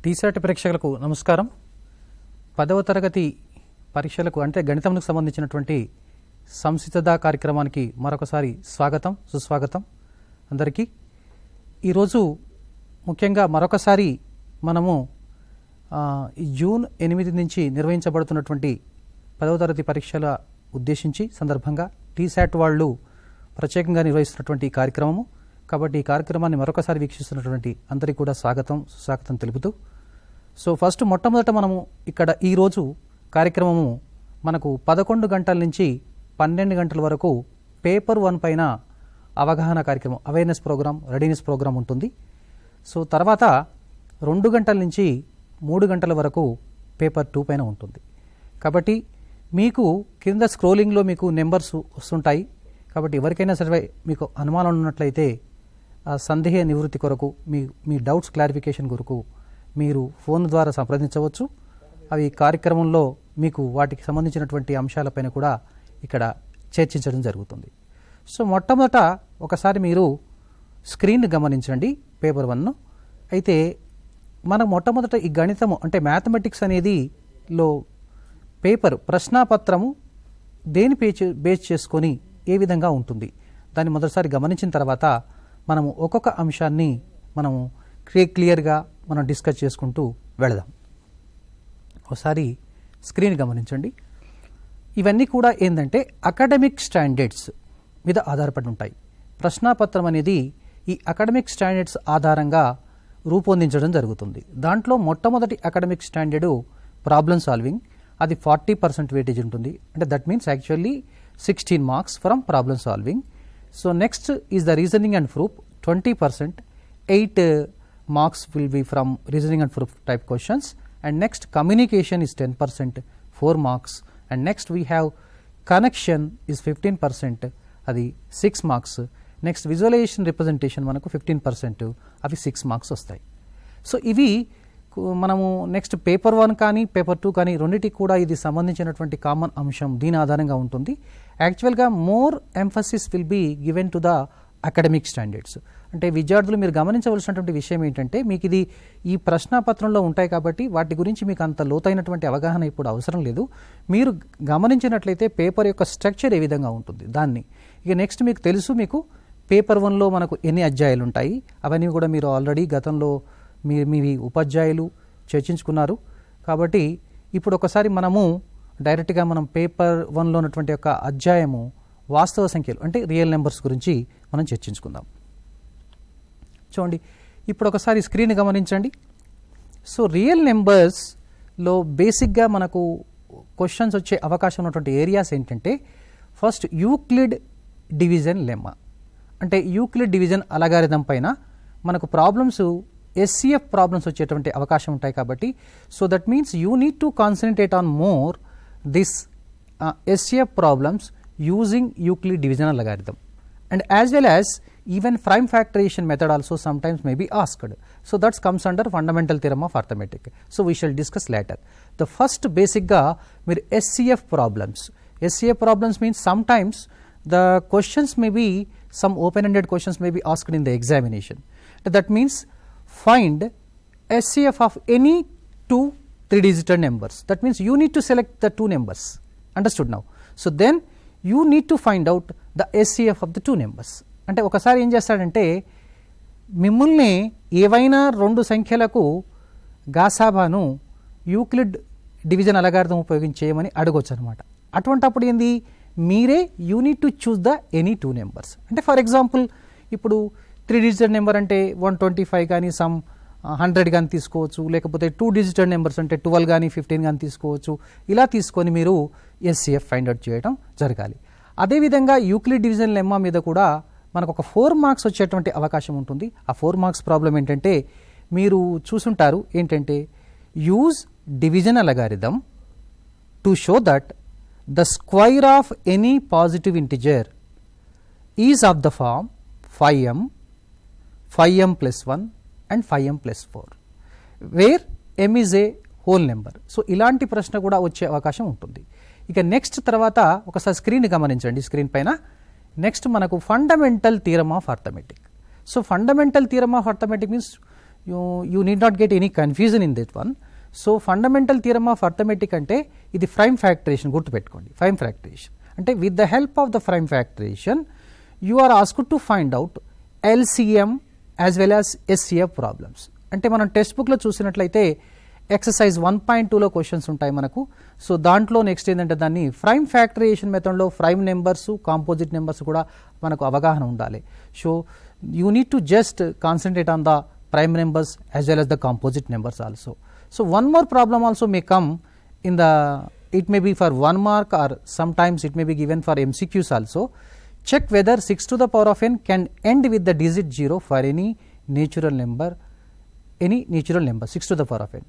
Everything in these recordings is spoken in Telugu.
టీసెట్ ప్రేక్షకులకు నమస్కారం. 10వ తరగతి పరీక్షలకు అంటే గణితంకు సంబంధించినటువంటి సంసిద్ధత కార్యక్రమానికి మరొకసారి స్వాగతం, సుస్వాగతం అందరికీ. ఈరోజు ముఖ్యంగా మరొకసారి మనము జూన్ 8 నుంచి నిర్వహించబడుతున్నటువంటి 10వ తరగతి పరీక్షల ఉద్దేశించి సందర్భంగా టీసాట్ వాళ్ళు ప్రత్యేకంగా నిర్వహిస్తున్నటువంటి ఈ కార్యక్రమము. కాబట్టి ఈ కార్యక్రమాన్ని మరొకసారి వీక్షిస్తున్నటువంటి అందరికీ కూడా స్వాగతం, సుస్వాగతం తెలుపుతూ, సో ఫస్ట్ మొట్టమొదట మనము ఇక్కడ ఈరోజు కార్యక్రమము మనకు 11 గంటల నుంచి 12 గంటల వరకు పేపర్ 1 పైన అవగాహన కార్యక్రమం, అవేర్నెస్ ప్రోగ్రామ్, రెడీనెస్ ప్రోగ్రామ్ ఉంటుంది. సో తర్వాత 2 గంటల నుంచి 3 గంటల వరకు పేపర్ 2 పైన ఉంటుంది. కాబట్టి మీకు కింద స్క్రోలింగ్లో మీకు నెంబర్స్ వస్తుంటాయి. కాబట్టి ఎవరికైనా సరే మీకు అనుమానం ఉన్నట్లయితే సందేహ నివృత్తి కొరకు, మీ డౌట్స్ క్లారిఫికేషన్ కొరకు మీరు ఫోన్ ద్వారా సంప్రదించవచ్చు. అవి కార్యక్రమంలో మీకు వాటికి సంబంధించినటువంటి అంశాలపైన కూడా ఇక్కడ చర్చించడం జరుగుతుంది. సో మొట్టమొదట ఒకసారి మీరు స్క్రీన్ గమనించండి, పేపర్ 1. అయితే మనం మొట్టమొదట ఈ గణితము అంటే మ్యాథమెటిక్స్ అనేది లో పేపర్ ప్రశ్నాపత్రము దేని బేస్ చేసుకొని ఏ విధంగా ఉంటుంది దాన్ని మొదటిసారి గమనించిన తర్వాత మనము ఒక్కొక్క అంశాన్ని మనము క్లియర్గా మనం డిస్కస్ చేసుకుంటూ వెళదాం. ఒకసారి స్క్రీన్ గమనించండి. ఇవన్నీ కూడా ఏంటంటే అకాడమిక్ స్టాండర్డ్స్ మీద ఆధారపడి ఉంటాయి. ప్రశ్నాపత్రం అనేది ఈ అకాడమిక్ స్టాండర్డ్స్ ఆధారంగా రూపొందించడం జరుగుతుంది. దాంట్లో మొట్టమొదటి అకాడమిక్ స్టాండర్డు ప్రాబ్లమ్ సాల్వింగ్, అది 40% వెయిటేజ్ ఉంటుంది. అంటే that means actually 16 marks from problem solving. So next is the reasoning and proof, 20%, 8 marks will be from reasoning and proof type questions. And next communication is 10%, 4 marks. And next we have connection is 15%, అది 6 marks. నెక్స్ట్ విజువలైజేషన్ రిప్రజెంటేషన్ మనకు 15%, అవి 6 మార్క్స్ వస్తాయి. సో ఇవి మనము నెక్స్ట్ పేపర్ 1 కానీ పేపర్ 2 కానీ రెండింటికి కూడా ఇది సంబంధించినటువంటి కామన్ అంశం దీని ఆధారంగా ఉంటుంది. యాక్చువల్గా more emphasis will be given to the academic standards. అంటే విద్యార్థులు మీరు గమనించవలసినటువంటి విషయం ఏంటంటే మీకు ఇది ఈ ప్రశ్నాపత్రంలో ఉంటాయి కాబట్టి వాటి గురించి మీకు అంత లోతైనటువంటి అవగాహన ఇప్పుడు అవసరం లేదు. మీరు గమనించినట్లయితే పేపర్ యొక్క స్ట్రక్చర్ ఏ విధంగా ఉంటుంది దాన్ని. ఇక నెక్స్ట్ మీకు తెలుసు, మీకు పేపర్ 1లో మనకు ఎన్ని అధ్యాయాలు ఉంటాయి అవన్నీ కూడా మీరు ఆల్రెడీ గతంలో మీ ఉపాధ్యాయులు చర్చించుకున్నారు. కాబట్టి ఇప్పుడు ఒకసారి మనము డైరెక్ట్గా మనం పేపర్ 1లో ఉన్నటువంటి యొక్క అధ్యాయము వాస్తవ సంఖ్యలు అంటే రియల్ నెంబర్స్ గురించి మనం చర్చించుకుందాం. చూడండి, ఇప్పుడు ఒకసారి స్క్రీన్ గమనించండి. సో రియల్ నెంబర్స్లో బేసిక్గా మనకు క్వశ్చన్స్ వచ్చే అవకాశం ఉన్నటువంటి ఏరియాస్ ఏంటంటే ఫస్ట్ యూక్లిడ్ డివిజన్ లెమ్మా, అంటే యూక్లిడ్ డివిజన్ అలగారిథం పైన మనకు ప్రాబ్లమ్స్ ఎస్సీఎఫ్ ప్రాబ్లమ్స్ వచ్చేటువంటి అవకాశం ఉంటాయి. కాబట్టి so that means you need to concentrate on more this SCF problems using Euclid divisional algorithm, and as well as even prime factorization method also sometimes may be asked. So that comes under fundamental theorem of arithmetic. So we shall discuss later. The first basic ga mir SCF problems means sometimes the questions may be some open-ended questions may be asked in the examination. That means find SCF of any two 3-digit numbers. That means you need to select the two numbers. Understood now? So then you need to find out the SCF of the two numbers. అంటే ఒకసారి ఏం చేస్తాడంటే మిమ్మల్ని ఏవైనా 2 సంఖ్యలకు గాసాబాను యూక్లిడ్ డివిజన్ అలగారిథం ఉపయోగించేయమని అడగొచ్చు అనమాట. అటువంటప్పుడు ఏంది, మీరే you need to choose the any 2 numbers. అంటే ఫర్ ఎగ్జాంపుల్ ఇప్పుడు 3-digit నెంబర్ అంటే 125 కానీ సమ్ 100 కానీ తీసుకోవచ్చు, లేకపోతే 2-digit నెంబర్స్ అంటే 12 కానీ 15 కానీ తీసుకోవచ్చు. ఇలా తీసుకొని మీరు ఎస్సీఎఫ్ ఫైండ్ అవుట్ చేయడం జరగాలి. అదేవిధంగా యూక్లిడ్ డివిజన్ లెమ్మా మీద కూడా మనకు ఒక 4 మార్క్స్ వచ్చేటువంటి అవకాశం ఉంటుంది. ఆ 4 మార్క్స్ ప్రాబ్లం ఏంటంటే మీరు చూసుంటారు ఏంటంటే use division algorithm to show that the square of any positive integer is of the form 5m, 5m plus 1 and 5m plus 4 where m is a whole number. So ఇలాంటి ప్రశ్న కూడా వచ్చే అవకాశం ఉంటుంది. ఇక నెక్స్ట్ తర్వాత ఒకసారి స్క్రీన్ గమనించండి. స్క్రీన్ పైన నెక్స్ట్ మనకు fundamental theorem of arithmetic. So fundamental theorem of arithmetic means you need not get any confusion in that one. So fundamental theorem of arithmetic అంటే ఇది ప్రైమ్ ఫ్యాక్టరేషన్, గుర్తుపెట్టుకోండి. ప్రైమ్ ఫ్యాక్టరేషన్ అంటే with the help of the prime factorisation you are asked to find out LCM as well as SCF problems. అంటే మనం టెక్స్ట్ బుక్లో చూసినట్లయితే ఎక్సర్సైజ్ 1.2లో క్వశ్చన్స్ ఉంటాయి మనకు. సో దాంట్లో నెక్స్ట్ ఏంటంటే దాన్ని ప్రైమ్ ఫ్యాక్టరైజేషన్ మెథడ్లో ప్రైమ్ నెంబర్స్, కాంపోజిట్ నెంబర్స్ కూడా మనకు అవగాహన ఉండాలి. So you need to just concentrate on the prime numbers as well as the composite numbers also. So one more problem also may come in the, it may be for 1 mark or sometimes it may be given for MCQs also. Check whether 6 to the power of n can end with the digit 0 for any natural number, 6 to the power of n.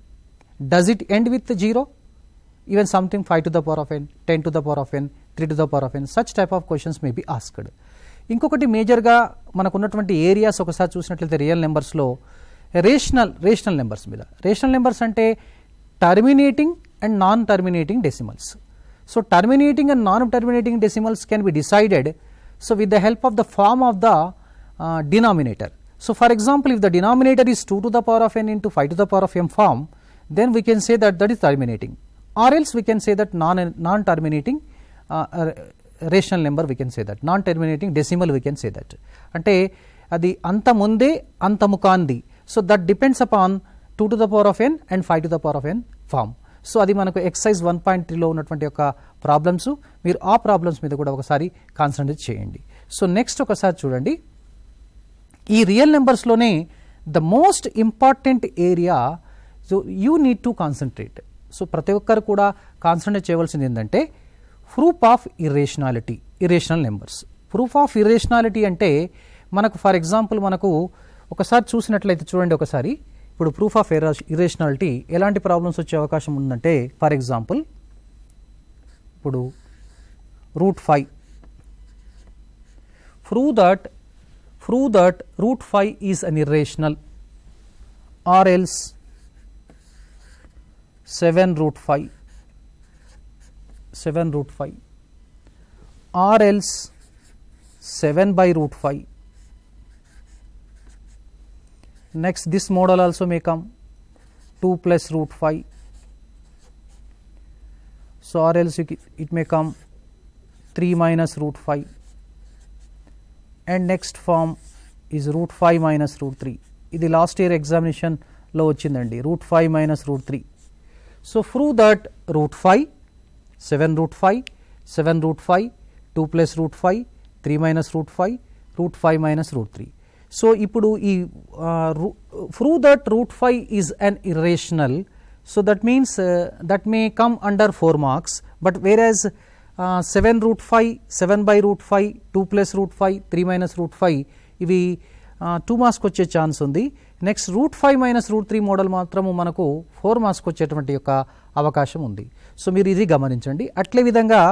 Does it end with 0? Even something 5 to the power of n, 10 to the power of n, 3 to the power of n, such type of questions may be asked. ఇంకొకటి మేజర్గా మనకు ఉన్నటువంటి ఏరియాస్ ఒకసారి చూసినట్లయితే రియల్ నెంబర్స్లో రేషనల్ నెంబర్స్ మీద. రేషనల్ నెంబర్స్ అంటే terminating and non terminating decimals. So terminating and non terminating decimals can be decided so with the help of the form of the denominator. So for example if the denominator is 2 to the power of n into 5 to the power of m form, then we can say that is terminating, or else we can say that non terminating rational number we can say that, non terminating decimal we can say that. అంటే అది అంత ముందే అంతము కాంది. So that depends upon 2 to the power of n and 5 to the power of n form. So అది మనకు ఎక్సర్సైజ్ 1.3లో ఉన్నటువంటి యొక్క ప్రాబ్లమ్స్. మీరు ఆ ప్రాబ్లమ్స్ మీద కూడా ఒకసారి కాన్సన్ట్రేట్ చేయండి. సో నెక్స్ట్ ఒకసారి చూడండి, ఈ రియల్ నెంబర్స్లోనే the most important area, so you need to concentrate. So ప్రతి ఒక్కరు కూడా కాన్సన్ట్రేట్ చేయవలసింది ఏంటంటే proof of irrational numbers. Proof of irrationality అంటే మనకు ఫర్ ఎగ్జాంపుల్ మనకు ఒకసారి చూసినట్లయితే చూడండి, ఒకసారి ఇప్పుడు ప్రూఫ్ ఆఫ్ ఇర్రేషనాలిటీ ఎలాంటి ప్రాబ్లమ్స్ వచ్చే అవకాశం ఉందంటే ఫర్ ఎగ్జాంపుల్ ఇప్పుడు √5, prove that √5 is an irrational, or else 7√5, or else 7/√5. Next this model also may come 2 plus √5. So or else it may come 3 minus √5, and next form is √5 minus √3. ఇది లాస్ట్ ఇయర్ ఎగ్జామినేషన్లో వచ్చిందండి, √5 minus √3. So prove that √5, 7√5, 7√5, 2 plus √5, 3 minus √5, √5 minus √3. So ఇప్పుడు ఈ prove that √5 is an irrational, so that means that may come under 4 marks, but whereas 7√5, 7/√5, 2 plus √5, 3 minus √5 ఇవి 2 మార్క్స్కి వచ్చే ఛాన్స్ ఉంది. నెక్స్ట్ √5 minus √3 మోడల్ మాత్రము మనకు 4 మార్క్స్కి వచ్చేటువంటి యొక్క అవకాశం ఉంది. సో మీరు ఇది గమనించండి. అట్లే విధంగా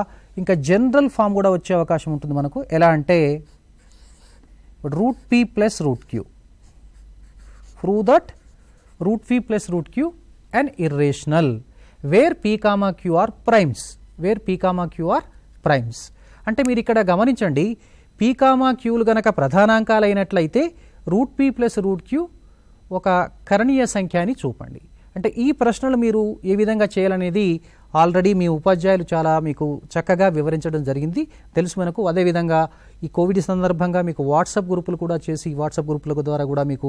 ఇంకా జనరల్ ఫామ్ కూడా వచ్చే అవకాశం ఉంటుంది మనకు. ఎలా అంటే √p plus √q. Prove that √p plus √q an irrational where p, q are primes. అంటే మీరు ఇక్కడ గమనించండి, p, qలు గనక ప్రధానాంకాలు అయినట్లయితే √p plus √q ఒక కరణీయ సంఖ్య అని చూపండి. అంటే ఈ ప్రశ్నలు మీరు ఏ విధంగా చేయాలనేది ఆల్రెడీ మీ ఉపాధ్యాయులు చాలా మీకు చక్కగా వివరించడం జరిగింది, తెలుసు మనకు. అదేవిధంగా ఈ కోవిడ్ సందర్భంగా మీకు వాట్సాప్ గ్రూపులు కూడా చేసి వాట్సాప్ గ్రూపుల ద్వారా కూడా మీకు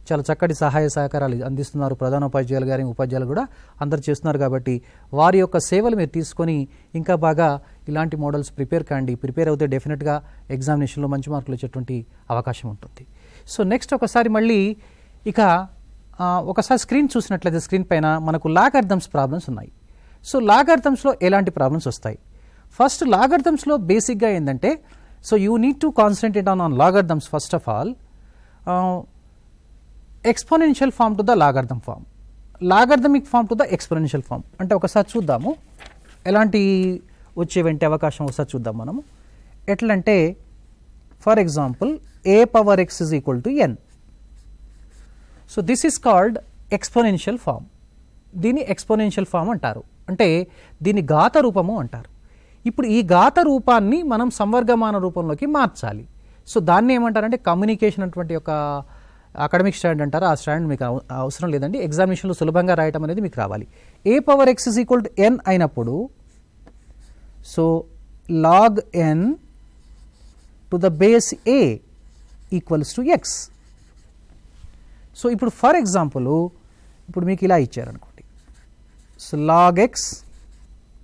చాలా చక్కటి సహాయ సహకారాలు అందిస్తున్నారు ప్రధాన ఉపాధ్యాయులు గారి ఉపాధ్యాయులు కూడా అందరు చేస్తున్నారు. కాబట్టి వారి యొక్క సేవలు మీరు తీసుకొని ఇంకా బాగా ఇలాంటి మోడల్స్ ప్రిపేర్ అవుతే డెఫినెట్గా ఎగ్జామినేషన్లో మంచి మార్కులు వచ్చేటువంటి అవకాశం ఉంటుంది. సో నెక్స్ట్ ఒకసారి మళ్ళీ ఇక ఒకసారి స్క్రీన్ చూసినట్లయితే స్క్రీన్ పైన మనకు లాగర్థమ్స్ ప్రాబ్లమ్స్ ఉన్నాయి. సో లాగర్థమ్స్లో ఎలాంటి ప్రాబ్లమ్స్ వస్తాయి? ఫస్ట్ లాగర్థమ్స్లో బేసిక్గా ఏంటంటే, so you need to concentrate on logarithms first of all. Exponential form to the logarithm form, logarithmic form to the exponential form. అంటే ఒకసారి చూద్దాము ఎలాంటి వచ్చేవంటి అవకాశం ఒకసారి చూద్దాం మనము. ఎట్లంటే for example a⁴x is equal to n. So this is called exponential form. దీన్ని ఎక్స్పోనెన్షియల్ ఫామ్ అంటారు, అంటే దీన్ని ఘాత రూపము అంటారు. ఇప్పుడు ఈ ఘాత రూపాన్ని మనం సంవర్గమాన రూపంలోకి మార్చాలి. సో దాన్ని ఏమంటారంటే కమ్యూనికేషన్ అటువంటి ఒక అకాడమిక్ స్టాండ్ అంటారు, ఆ స్టాండ్ మీకు అవసరం లేదండి. ఎగ్జామినేషన్లో సులభంగా రాయటం అనేది మీకు రావాలి. a power x is equal to n అయినప్పుడు so log n to the base a equals to x. So ఇప్పుడు ఫర్ ఎగ్జాంపుల్ ఇప్పుడు మీకు ఇలా ఇచ్చారనుకోండి, so log x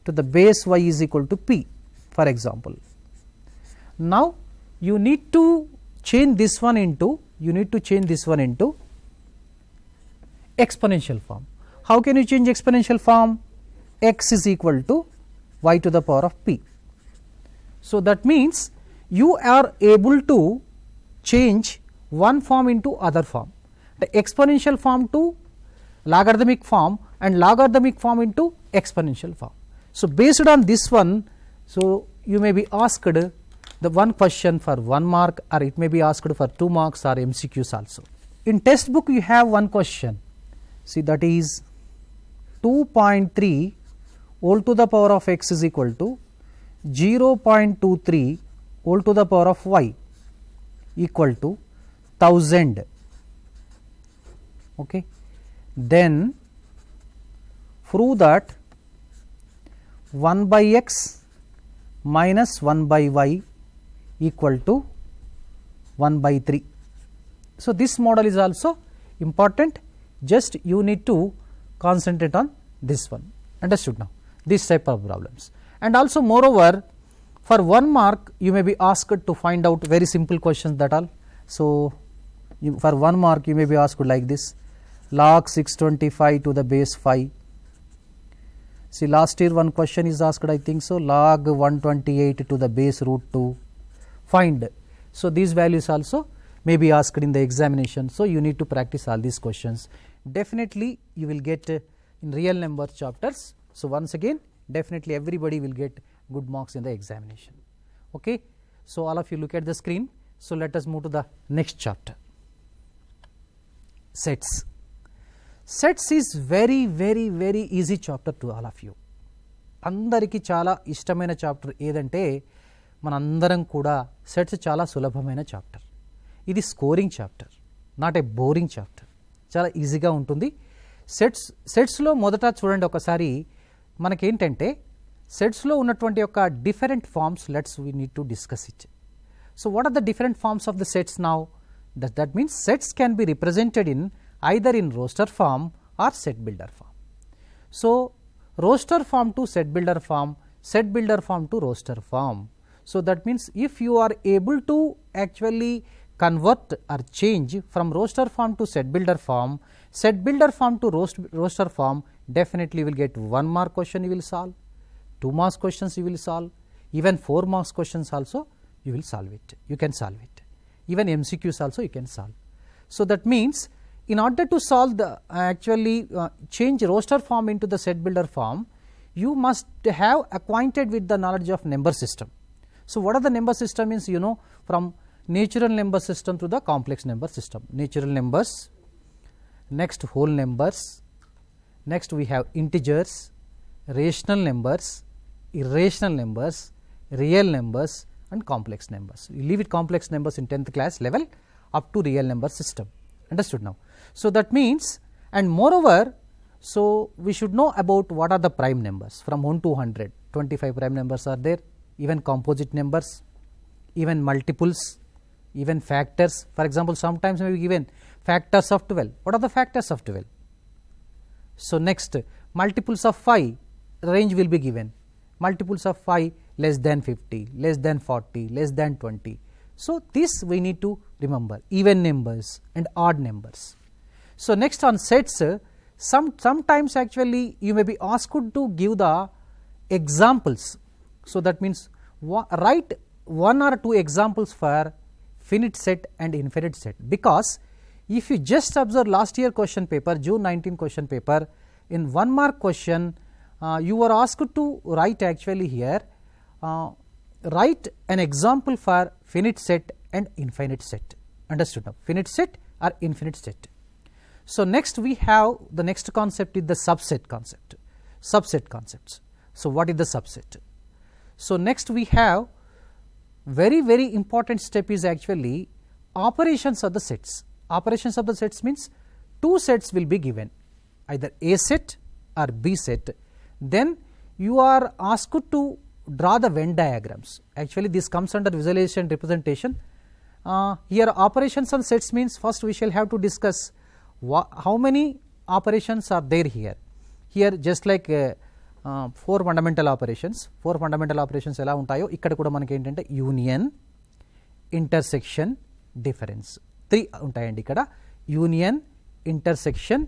to the base y is equal to p for example. Now you need to change this one into exponential form. How can you change exponential form? X is equal to y to the power of p. So that means you are able to change one form into other form, the exponential form to logarithmic form and logarithmic form into exponential form. So based on this one, so you may be asked the one question for 1 mark, or it may be asked for 2 marks or MCQs also. In textbook you have one question, see, that is 2.3 whole to the power of x is equal to 0.23 whole to the power of y equal to 1000. Okay, then prove that 1 by x minus 1 by y equal to 1 by 3. So this model is also important, just you need to concentrate on this one. Understood now, this type of problems. And also moreover, for 1 mark you may be asked to find out very simple questions, that all. So for 1 mark you may be asked like this, log 625 to the base 5. See, last year one question is asked, I think so, log 128 to the base root 2, find. So these values also may be asked in the examination, so you need to practice all these questions. Definitely you will get in real number chapters. So once again, definitely everybody will get good marks in the examination. Okay, so all of you look at the screen. So let us move to the next chapter, sets. Sets is very very very easy chapter to all of you. అందరికీ చాలా ఇష్టమైన చాప్టర్ ఏదంటే మనందరం కూడా సెట్స్ చాలా సులభమైన చాప్టర్. ఇది scoring chapter, not a boring chapter, చాలా ఈజీగా ఉంటుంది. సెట్స్లో మొదట చూడండి ఒకసారి, మనకేంటంటే సెట్స్లో ఉన్నటువంటి యొక్క different forms, let's we need to discuss it. So what are the different forms of the sets now? That means sets can be represented in either in roster form or set builder form. So roster form to set builder form, set builder form to roster form. So that means if you are able to actually convert or change from roster form to set builder form to roster form, definitely you will get 1 mark question you will solve, 2 marks questions you will solve, even 4 marks questions also you will solve it, you can solve it, even MCQs also you can solve. So that means in order to solve the change roster form into the set builder form, you must have acquainted with the knowledge of number system. So what are the number system means? You know, from natural number system to the complex number system. Natural numbers, next whole numbers, next we have integers, rational numbers, irrational numbers, real numbers and complex numbers. You leave it complex numbers in 10th class level up to real number system. Understood now? So that means, and moreover, so we should know about what are the prime numbers from 1 to 100. 25 prime numbers are there, even composite numbers, even multiples, even factors. For example, sometimes may be given factors of 12. What are the factors of 12? So next, multiples of 5, range will be given. Multiples of 5 less than 50, less than 40, less than 20. So this we need to remember, even numbers and odd numbers. So next on sets, sometimes actually you may be asked to give the examples. So that means write 1 or 2 examples for finite set and infinite set, because if you just observe last year question paper, June 19 question paper, in 1 mark question you were asked to write actually here write an example for finite set and infinite set. Understood now? Finite set or infinite set. So next we have the next concept is the subset concept. Subset concepts. So what is the subset? So next we have very very important step is actually operations of the sets. operations of the sets means two sets will be given, either A set or B set. Then you are asked to draw the Venn diagrams. Actually this comes under visualization representation. Here operations on sets means first we shall have to discuss how many operations are there here. Here just like four fundamental operations ఎలా ఉంటాయో ఇక్కడ కూడా మనకి ఏంటంటే యూనియన్, ఇంటర్సెక్షన్, డిఫరెన్స్ 3 ఉంటాయండి ఇక్కడ. Union, intersection,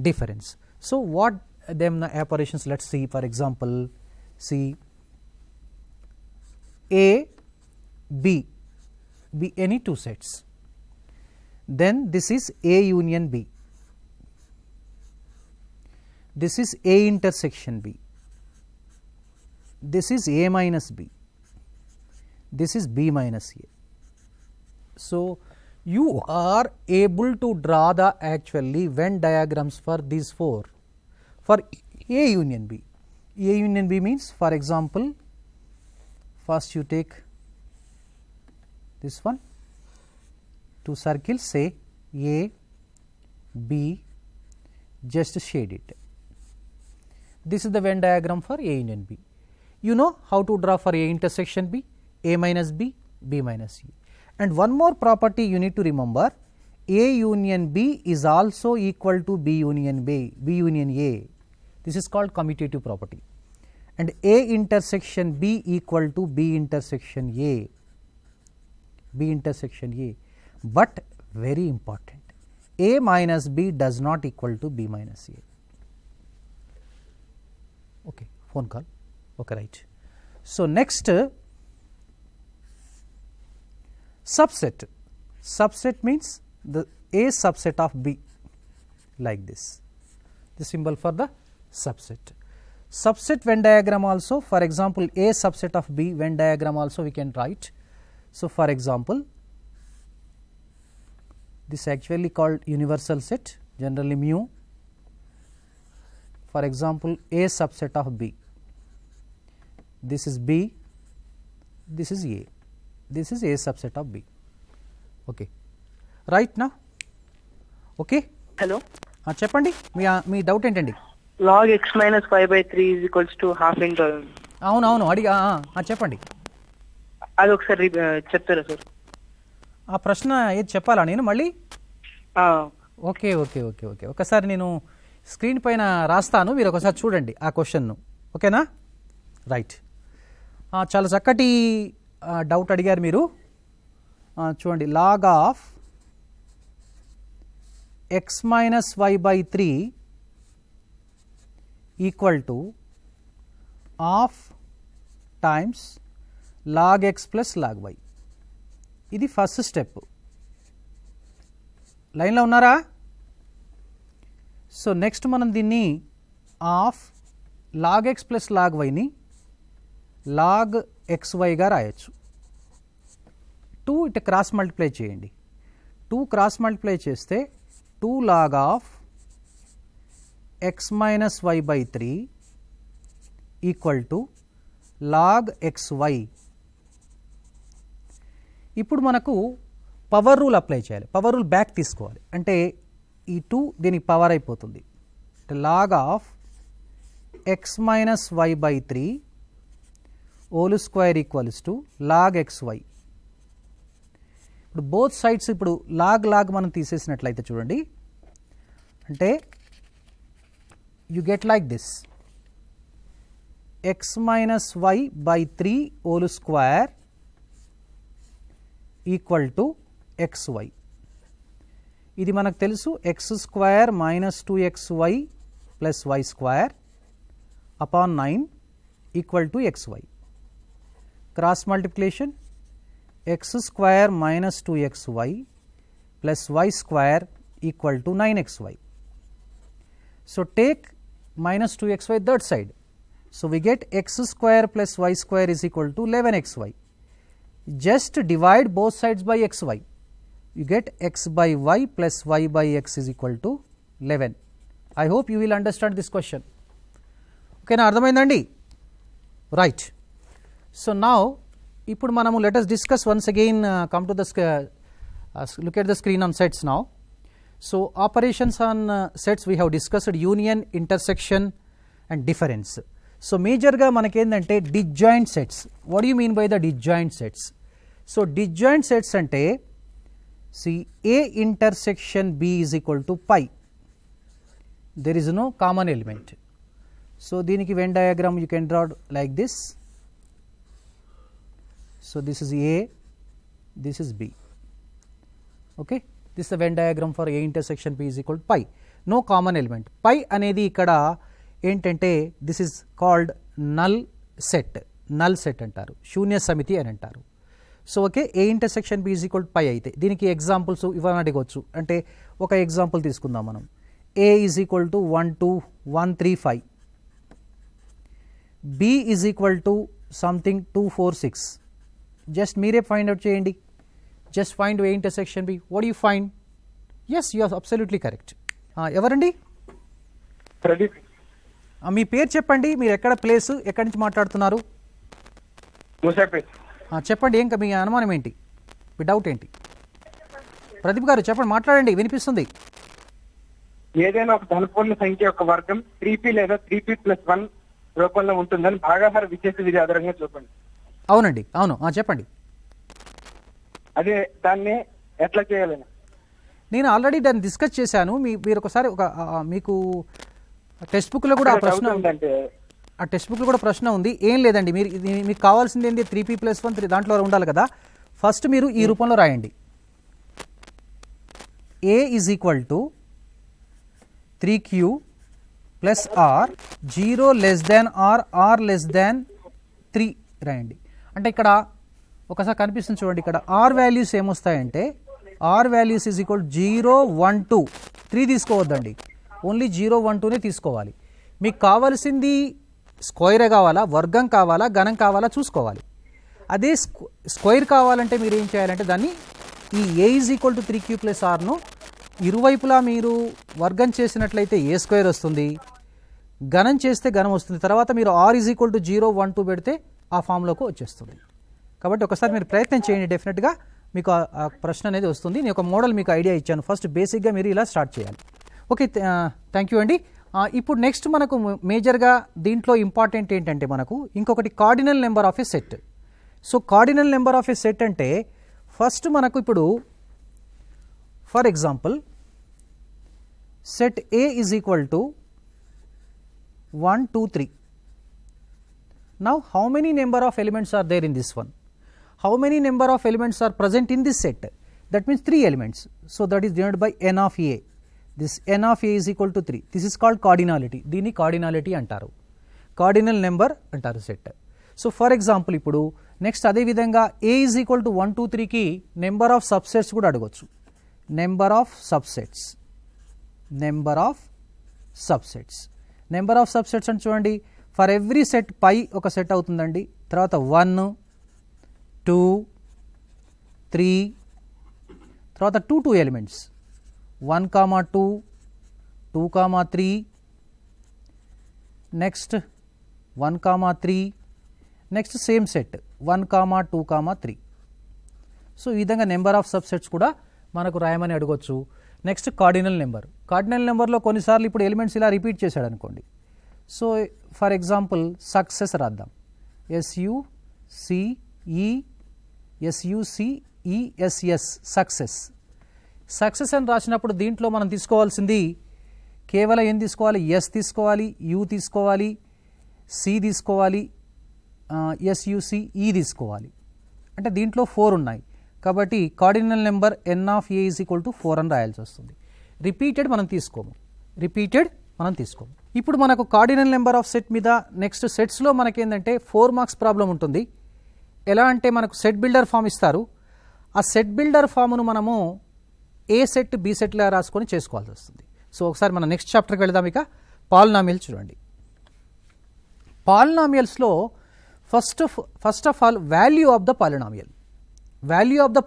difference. So what them the operations, let's see. For example, see A, B, any two sets, then this is A union B, this is A intersection B, this is A minus B, this is B minus A. So you are able to draw the actually Venn diagrams for these four. For A union B, A union B means, for example, first you take this one, two circles, say A, B, just shade it. This is the Venn diagram for A union B. You know how to draw for A intersection B, A minus B, B minus A. And one more property you need to remember, A union B is also equal to B union A. This is called commutative property. And A intersection B equal to B intersection A. But very important, A minus B does not equal to B minus A. Okay, phone call. Okay, right. So next, subset. Subset means the A subset of B, like this, the symbol for the subset. Subset Venn diagram also, for example, A subset of B Venn diagram also we can write. So for example, this actually called universal set, generally mu. For example, A subset of B, this is B, this is A, this is A subset of B. Okay, right now. Okay, hello చెప్పండి మీ డౌట్ ఏంటండి? log x minus 5/3 is equals to half into అవునవును అడిగా చెప్పండి. అది ఒకసారి చెప్తారా సార్? ఆ ప్రశ్న ఏది చెప్పాలా నేను మళ్ళీ? ఓకే ఓకే ఓకే ఓకే ఒకసారి నేను స్క్రీన్ పైన రాస్తాను, మీరు ఒకసారి చూడండి ఆ క్వశ్చన్ను. ఓకేనా? రైట్. చాలా చక్కటి డౌట్ అడిగారు మీరు. చూడండి, log of X minus why by 3 equal to half times log X plus log Y. ఇది ఫస్ట్ స్టెప్. లైన్లో ఉన్నారా? సో నెక్స్ట్ మనం దీన్ని half log X plus log వైని లాగ్ ఎక్స్ వైగా రాయొచ్చు. 2 ఇటు క్రాస్ మల్టిప్లై చేయండి. 2 క్రాస్ మల్టిప్లై చేస్తే 2 log of X minus why by 3 equal to log x y. ఇప్పుడు మనకు పవర్ రూల్ అప్లై చేయాలి. పవర్ రూల్ బ్యాక్ తీసుకోవాలి, అంటే ఈ 2 దీనికి పవర్ అయిపోతుంది. Log of X minus why by 3 whole square equals to log x y. ఇప్పుడు బోత్ సైడ్స్ ఇప్పుడు లాగ్ లాగ్ మనం తీసేసినట్లయితే చూడండి, అంటే you get like this, x minus why by 3 whole square equal to x why. ఇది మనకు తెలుసు, x square minus 2xy plus y square upon 9 equal to x y. Cross multiplication, x square minus 2xy plus y square equal to 9xy. So take minus 2xy third side. So we get x square plus y square is equal to 11xy. Just divide both sides by xy. You get x by y plus y by x is equal to 11. I hope you will understand this question. Okay na, ardhamaindandi? Right. So now ippudu manamu let us discuss once again, come to the look at the screen on sets now. So operations on sets we have discussed union, intersection and difference. So majorగా మనకేందంటే disjoint sets. What do you mean by the disjoint sets? So disjoint sets అంటే see A intersection B is equal to pi. There is no common element. So దీనికి Venn diagram you can draw like this. So this is A, this is B. Okay, this is the Venn diagram for A intersection B is equal to pi. No common element. Pi అనేది ఇక్కడ ఏంటంటే this is called null set అంటారు, శూన్య సమితి అని అంటారు. So okay, A intersection B is equal to pi అయితే దీనికి ఎగ్జాంపుల్స్ ఇవ్వని అడగవచ్చు. అంటే ఒక ఎగ్జాంపుల్ తీసుకుందాం మనం. A is equal to 12135, B is equal to something 246. Just మీరే ఫైండ్ అవుట్ చేయండి. Just find A intersection B. What you find? Yes, you are absolutely correct. ఎవరండి? ప్రదీప్. మీ పేరు చెప్పండి, మీరు ఎక్కడ ప్లేస్, ఎక్కడి నుంచి మాట్లాడుతున్నారు? ముసాపేట్. చెప్పండి, ఏం మీ అనుమానం ఏంటి, మీ డౌట్ ఏంటి? ప్రదీప్ గారు చెప్పండి, మాట్లాడండి, వినిపిస్తుంది. ఏదైనా ఒక ధనపూర్ణ సంఖ్య యొక్క వర్గం 3p లేదా 3p+1 రూపంలో ఉంటుందని భాగాహార విశేష విధి ఆధారంగా చూపండి. అవునండి, అవును, చెప్పండి. అదే దాన్ని ఎట్లా చేయాలని నేను ఆల్రెడీ దాన్ని డిస్కస్ చేశాను. మీరు ఒకసారి మీకు టెక్స్ట్ బుక్లో కూడా ఆ ప్రశ్న ఉందంటే ఆ టెక్స్ట్ బుక్లో కూడా ప్రశ్న ఉంది. ఏం లేదండి, మీకు కావాల్సింది ఏంటి, 3p+1 దాంట్లో ఉండాలి కదా. ఫస్ట్ మీరు ఈ రూపంలో రాయండి. A is equal to 3q plus R 0 less than R less than 3 రాయండి. అంటే ఇక్కడ ఒకసారి కనిపిస్తుంది చూడండి, ఇక్కడ ఆర్ వాల్యూస్ ఏమొస్తాయంటే ఆర్ వాల్యూస్ ఈజ్ ఈక్వల్ 0, 1, 2, 3 తీసుకోవద్దండి, ఓన్లీ 0, 1, 2నే తీసుకోవాలి. మీకు కావాల్సింది స్క్వేర్ కావాలా, వర్గం కావాలా, గణం కావాలా చూసుకోవాలి. అదే స్క్వేర్ కావాలంటే మీరు ఏం చేయాలంటే దాన్ని ఈ A is equal to 3q plus ఆర్ను ఇరువైపులా మీరు వర్గం చేసినట్లయితే ఏ స్క్వేర్ వస్తుంది, గణం చేస్తే గణం వస్తుంది. తర్వాత మీరు ఆర్ ఈజ్ ఈక్వల్ టు 0, 1, 2 పెడితే ఆ ఫామ్లోకి వచ్చేస్తుంది. కాబట్టి ఒకసారి మీరు ప్రయత్నం చేయండి, డెఫినెట్గా మీకు ఆ ప్రశ్న అనేది వస్తుంది. నేను ఒక మోడల్ మీకు ఐడియా ఇచ్చాను. ఫస్ట్ బేసిక్గా మీరు ఇలా స్టార్ట్ చేయాలి. ఓకే, థ్యాంక్ యూ అండి. ఇప్పుడు నెక్స్ట్ మనకు మేజర్గా దీంట్లో ఇంపార్టెంట్ ఏంటంటే మనకు ఇంకొకటి cardinal number of a set. So cardinal number of a set అంటే ఫస్ట్ మనకు ఇప్పుడు for example set A is equal to 1, 2, 3. Now how many number of elements are there in this one? How many number of elements are present in this set? That means 3 elements. So that is denoted by n of a. This n of a is equal to 3. This is called cardinality. దీన్ని cardinality అంటారు, కార్డినల్ నెంబర్ అంటారు సెట్. సో ఫర్ ఎగ్జాంపుల్ ఇప్పుడు నెక్స్ట్ అదే విధంగా a ఈజ్ ఈక్వల్ టు 1, 2, 3కి నెంబర్ ఆఫ్ సబ్సెట్స్ కూడా అడగవచ్చు. నెంబర్ ఆఫ్ సబ్సెట్స్ అని చూడండి. ఫర్ ఎవ్రీ సెట్ పై ఒక సెట్ అవుతుందండి. తర్వాత 1, 2, 3, తర్వాత 2 elements 1, 2, 2, 3, next 1, 3, next same set 1, 2, 3. So ఈ విధంగా నెంబర్ ఆఫ్ సబ్సెట్స్ కూడా మనకు రాయమని అడగవచ్చు. నెక్స్ట్ కార్డినల్ నెంబర్లో కొన్నిసార్లు ఇప్పుడు ఎలిమెంట్స్ ఇలా రిపీట్ చేశాడు అనుకోండి. సో ఫర్ ఎగ్జాంపుల్ సక్సెస్ రాద్దాం. SUCCESS సక్సెస్ అని రాసినప్పుడు దీంట్లో మనం తీసుకోవాల్సింది కేవలం ఏం తీసుకోవాలి, ఎస్ తీసుకోవాలి, యూ తీసుకోవాలి, సి తీసుకోవాలి, SUCE తీసుకోవాలి. అంటే దీంట్లో 4 ఉన్నాయి కాబట్టి cardinal number n of a is equal to 4 అని రాయాల్సి వస్తుంది. రిపీటెడ్ మనం తీసుకోము. ఇప్పుడు మనకు కార్డినల్ నెంబర్ ఆఫ్ సెట్ మీద నెక్స్ట్ సెట్స్లో మనకేంటంటే 4 మార్క్స్ ప్రాబ్లం ఉంటుంది. ఎలా అంటే మనకు సెట్ బిల్డర్ ఫామ్ ఇస్తారు. ఆ సెట్ బిల్డర్ ఫామ్ను మనము ఏ సెట్ బి సెట్లా రాసుకొని చేసుకోవాల్సి వస్తుంది. సో ఒకసారి మనం నెక్స్ట్ చాప్టర్కి వెళదాం. ఇక పాలినామియల్ చూడండి. పాలినామియల్స్లో first of all value of the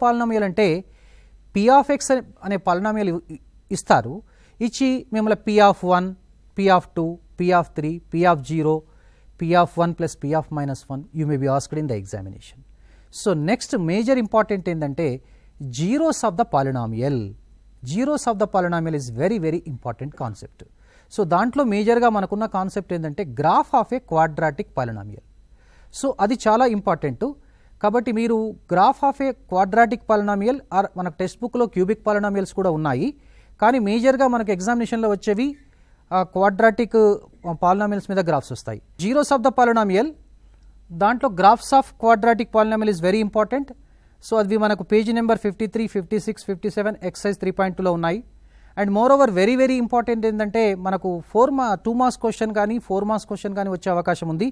polynomial అంటే పి ఆఫ్ ఎక్స్ అనే పాలినామియల్ ఇస్తారు. ఇచ్చి మిమ్మల్ని P of 1, P of 2, P of 3, P of 0, P of 1 plus P of -1 you may be asked in the examination. So next major important ఏంటంటే zeros of the polynomial. Zeros of the polynomial is very very important concept. So దాంట్లో మేజర్గా మనకున్న కాన్సెప్ట్ ఏంటంటే graph of a quadratic polynomial. So అది చాలా ఇంపార్టెంట్. కాబట్టి మీరు graph of a quadratic polynomial or మనకు టెక్స్ట్ బుక్లో క్యూబిక్ పాలినామియల్స్ కూడా ఉన్నాయి, కానీ మేజర్గా మనకు ఎగ్జామినేషన్లో వచ్చేవి క్వాడ్రాటిక్ పాలినామియల్స్ మీద గ్రాఫ్స్ వస్తాయి. జీరోస్ ఆఫ్ ద పాలినామియల్ దాంట్లో graphs of quadratic polynomial is very important. So అది మనకు పేజీ నెంబర్ 53, 56, 57 ఎక్సైజ్ 3.2లో ఉన్నాయి. And more over very very important ఏంటంటే మనకు 2 మార్క్స్ క్వశ్చన్ కానీ 4 మార్క్స్ క్వశ్చన్ కానీ వచ్చే అవకాశం ఉంది.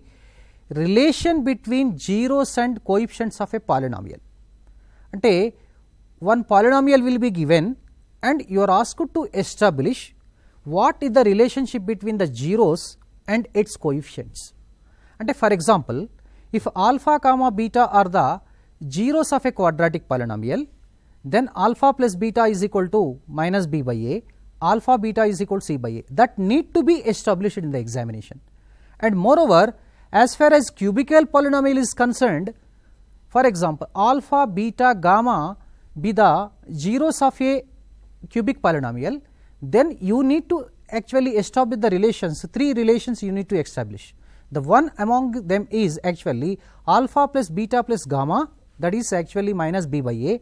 Relation between zeros and coefficients of a polynomial. అంటే one polynomial will be given and you are asked to establish what is the relationship between the zeros and its coefficients. అంటే for example if alpha comma beta are the zeros of a quadratic polynomial, then alpha plus beta is equal to minus b by a, alpha beta is equal to c by a. That need to be established in the examination. And moreover, as far as cubical polynomial is concerned, for example alpha beta gamma be the zeros of a cubic polynomial, then you need to actually establish the relations. 3 relations you need to establish. The one among them is actually alpha plus beta plus gamma, that is actually minus b by a,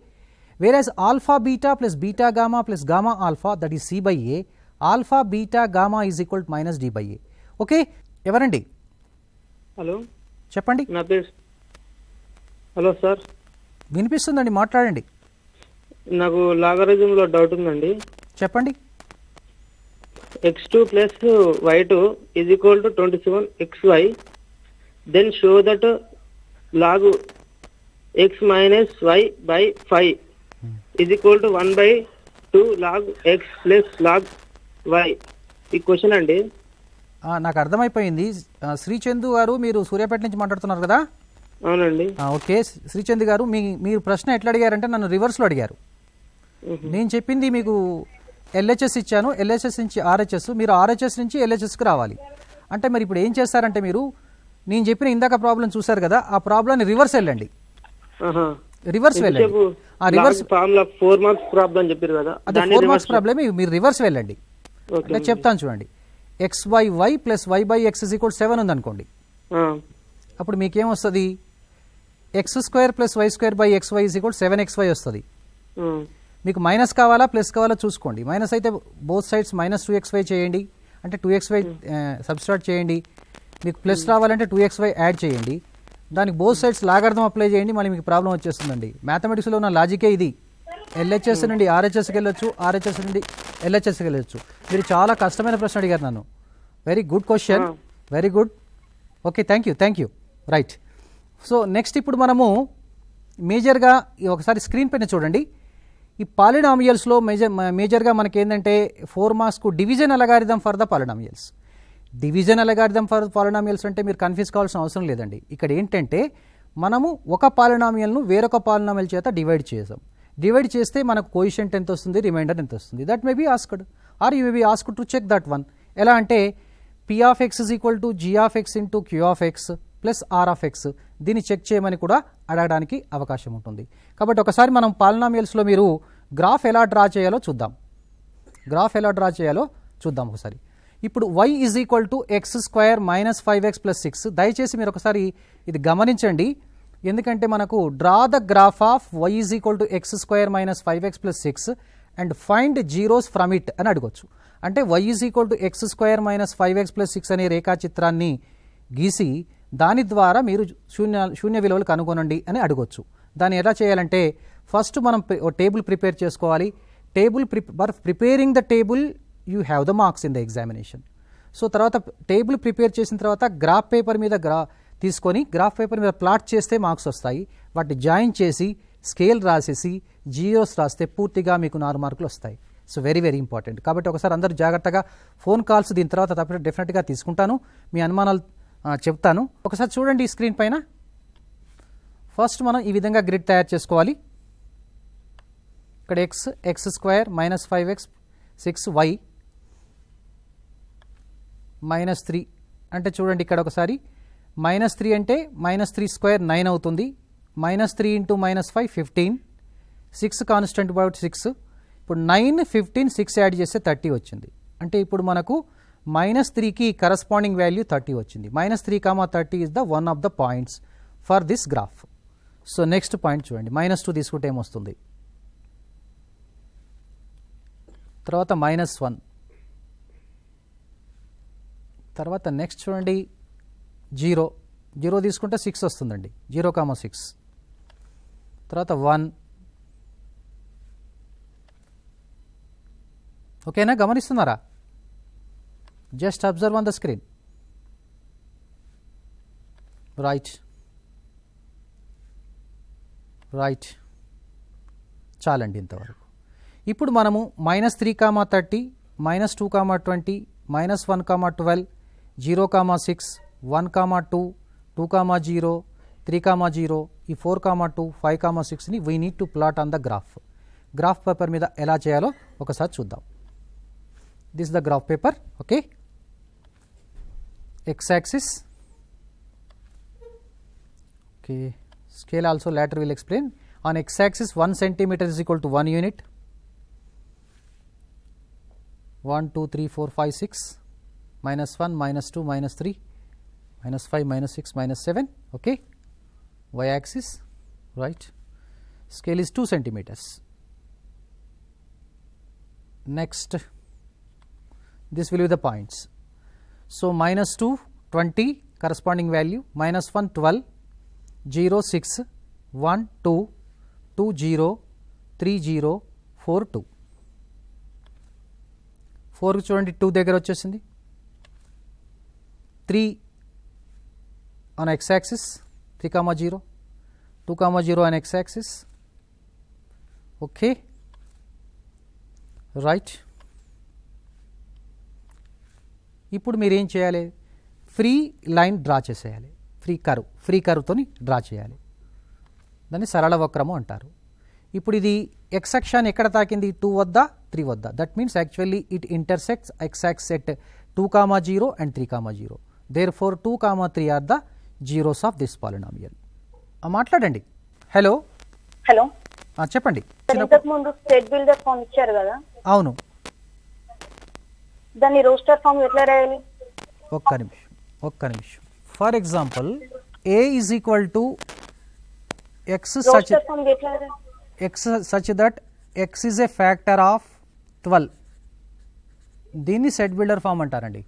whereas alpha beta plus beta gamma plus gamma alpha, that is c by a, alpha beta gamma is equal to minus d by a. Okay, ఎవరండి? హలో చెప్పండి. నా పేరు. హలో సార్, వినిపిస్తుందండి, మాట్లాడండి. నాకు లాగరిథంలో డౌట్ ఉందండి. చెప్పండి. x2 plus y2 is equal to 27xy, then show that log x minus y by 5 is equal to 1 by 2 log x plus log y. ఈ క్వశ్చన్ అండి. నాకు అర్థమైపోయింది. శ్రీచందు గారు, మీరు సూర్యాపేట నుంచి మాట్లాడుతున్నారు కదా? అవునండి. ఓకే శ్రీచంద్ గారు, మీరు ప్రశ్న ఎట్లా అడిగారంటే నన్ను రివర్స్లో అడిగారు. నేను చెప్పింది మీకు ఎల్హెచ్ఎస్ ఇచ్చాను, ఎల్హెచ్ఎస్ నుంచి ఆర్హెచ్ఎస్, మీరు ఆర్హెచ్ఎస్ నుంచి ఎల్హెచ్ఎస్కి రావాలి. అంటే మరి ఇప్పుడు ఏం చేస్తారంటే మీరు నేను చెప్పిన ఇందాక ప్రాబ్లం చూసారు కదా, ఆ ప్రాబ్లం రివర్స్ వెళ్ళండి. రివర్స్ వెళ్ళండి. రివర్స్ 4 మార్క్స్ ప్రాబ్లం చెప్పారు కదా, అదే 4 మార్క్స్ ప్రాబ్లం. మీరు రివర్స్ వెళ్ళండి. అంటే చెప్తాను చూడండి. X by y plus y by x is equal 7 ఉంది అనుకోండి. అప్పుడు మీకేం వస్తుంది? X square plus y square by x y is equal 7xy వస్తుంది. మీకు మైనస్ కావాలా ప్లస్ కావాలా చూసుకోండి. మైనస్ అయితే బోత్ సైడ్స్ minus 2xy చేయండి, అంటే 2xy సబ్స్ట్రాక్ట్ చేయండి. మీకు ప్లస్ రావాలంటే 2xy యాడ్ చేయండి. దానికి బోత్ సైడ్స్ లాగర్థం అప్లై చేయండి, మళ్ళీ మీకు ప్రాబ్లం వచ్చేస్తుందండి. మ్యాథమెటిక్స్లో ఉన్న లాజికే ఇది. ఎల్హెచ్ఎస్ నుండి ఆర్హెచ్ఎస్కి వెళ్ళొచ్చు, ఆర్హెచ్ఎస్ నుండి ఎల్హెచ్ఎస్కి వెళ్ళొచ్చు. మీరు చాలా కష్టమైన ప్రశ్న అడిగారు నన్ను. Very good question, very good. Okay, thank you. Right. So next ఇప్పుడు మనము మేజర్గా ఒకసారి స్క్రీన్ పైన చూడండి. ఈ పాలినామియల్స్లో మేజర్గా మనకి ఏంటంటే 4 మార్క్స్కు division algorithm for the polynomials. Division algorithm for polynomials అంటే మీరు కన్ఫ్యూజ్ కావాల్సిన అవసరం లేదండి. ఇక్కడ ఏంటంటే మనము ఒక పాలినామియల్ను వేరొక పాలినామియల్ చేత డివైడ్ చేసాం. డివైడ్ చేస్తే మనకు కోఎఫిషియంట్ ఎంత వస్తుంది, రిమైండర్ ఎంత వస్తుంది. That may be asked or you may be asked to check that one. ఎలా అంటే p of x is equal to g of x into q of x plus r of x, దీన్ని చెక్ చేయమని కూడా అడగడానికి అవకాశం ఉంటుంది. కాబట్టి ఒకసారి మనం పాలినామియల్స్లో మీరు గ్రాఫ్ ఎలా డ్రా చేయాలో చూద్దాం. ఒకసారి ఇప్పుడు y is equal to X square minus 5x plus 6. దయచేసి మీరు ఒకసారి ఇది గమనించండి, ఎందుకంటే మనకు draw the graph of y is equal to X square minus 5x plus 6 and find zeros from it అని అడగొచ్చు. అంటే y is equal to X square minus 5x plus 6 అనే రేఖాచిత్రాన్ని గీసి దాని ద్వారా మీరు శూన్య విలువలు కనుగొనండి అని అడగొచ్చు. దాన్ని ఎలా చేయాలంటే ఫస్ట్ మనం టేబుల్ ప్రిపేర్ చేసుకోవాలి. Preparing the table you have the marks in the examination. So తర్వాత టేబుల్ ప్రిపేర్ చేసిన తర్వాత గ్రాఫ్ పేపర్ మీద తీసుకొని గ్రాఫ్ పేపర్ మీద ప్లాట్ చేస్తే మార్క్స్ వస్తాయి. వాటిని జాయిన్ చేసి స్కేల్ రాసేసి జీరోస్ రాస్తే పూర్తిగా మీకు 4 మార్కులు వస్తాయి. So very very important. కాబట్టి ఒకసారి అందరూ జాగ్రత్తగా ఫోన్ కాల్స్ దీని తర్వాత తప్పకుండా డెఫినెట్గా తీసుకుంటాను. మీ అనుమానాలు చెప్తాను. ఒకసారి చూడండి ఈ స్క్రీన్ పైన. ఫస్ట్ మనం ఈ విధంగా గ్రిడ్ తయారు చేసుకోవాలి. ఇక్కడ X square minus 5x 6y minus 3 అంటే చూడండి ఇక్కడ ఒకసారి -3 అంటే -3 స్క్వేర్ 9 అవుతుంది. -3 ఇంటూ -5 15, 6 కాన్స్టెంట్ బౌట్ 6. ఇప్పుడు 9, 15, 6 యాడ్ చేస్తే 30 వచ్చింది. అంటే ఇప్పుడు మనకు -3కి కరస్పాండింగ్ వాల్యూ 30 వచ్చింది. -3, 30 is the one of the points for this graph. So next point చూడండి, -2 తీసుకుంటే ఏమొస్తుంది, తర్వాత -1, తర్వాత నెక్స్ట్ చూడండి 0 తీసుకుంటే 6 వస్తుందండి, 0,6, తర్వాత 1. ఓకేనా, గమనిస్తున్నారా? Just observe on the screen. Right, చాలండి ఇంతవరకు. ఇప్పుడు మనము -3, 30, -2, 20, -1, 12, 0, 6, 1, 2, 2, 0, 3, 0, ఈ 4, 2, 5, 6ని we need to plot on the graph paper మీద ఎలా చేయాలో ఒకసారి చూద్దాం. This the graph paper. Okay, x-axis, okay, scale also later will explain. On x-axis 1 centimeter is equal to 1 unit, 1, 2, 3, 4, 5, 6, -1, -2, -3, -5, -6, -7. Okay, y-axis, right, scale is 2 centimeters. Next, this will be the points. So -2, 20 corresponding value, -1, 12, 0, 6, 1, 2, 2, 0, 3, 0, 4, 2. 4 చూడండి 2 దగ్గర వచ్చేసింది. 3 on x-axis, 3, 0, 2, 0 on x-axis. Okay, right. ఇప్పుడు మీరు ఏం చేయాలి, ఫ్రీ లైన్ డ్రా చేసేయాలి, ఫ్రీ కర్వ్తోని డ్రా చేయాలి, దాన్ని సరళ వక్రము అంటారు. ఇప్పుడు ఇది ఎక్స్ అక్షాన్ని ఎక్కడ తాకింది, 2 వద్ద, 3 వద్ద. That means actually it intersects x axis at 2, 0 and 3, 0. Therefore 2, 3 are the zeros of this polynomial. మాట్లాడండి. హలో, చెప్పండి. ఇంతకుముందు స్టేట్ బిల్డర్ ఫామ్ ఇచ్చారు కదా, అవును, దాన్ని రోస్టర్ ఫామ్ ఎట్లా రాయాలి? ఒక్క నిమిషం. For example a is equal to x roster form ఎట్లా రాయాలి? such that x is a factor of 12. దీన్ని సెట్ బిల్డర్ ఫామ్ అంటారండి.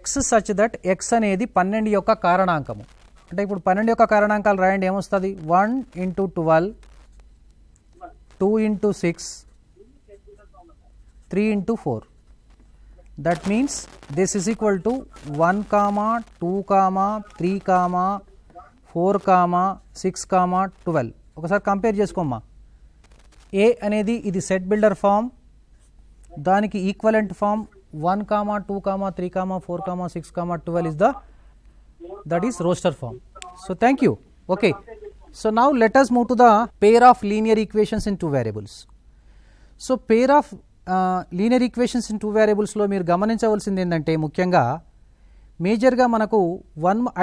x such that x అనేది 12 యొక్క కారణాంకము. అంటే ఇప్పుడు 12 యొక్క కారణాంకాలు రాయండి, ఏమొస్తుంది, 1 × 12, 2 × 6, 3 × 4. That means this is equal to 1, 2, 3, 4, 6, 12. ఒకసారి కంపేర్ చేసుకోమ్మా. ఏ అనేది ఇది సెట్ బిల్డర్ ఫామ్, దానికి equivalent form 1, 2, 3, 4, 6, 12 is that is roster form. So thank you. Okay, so now let us move to the pair of linear equations in two variables. So pair of linear equations in two variables లో మీరు గమనించవలసింది ఏంటంటే, ముఖ్యంగా మేజర్గా మనకు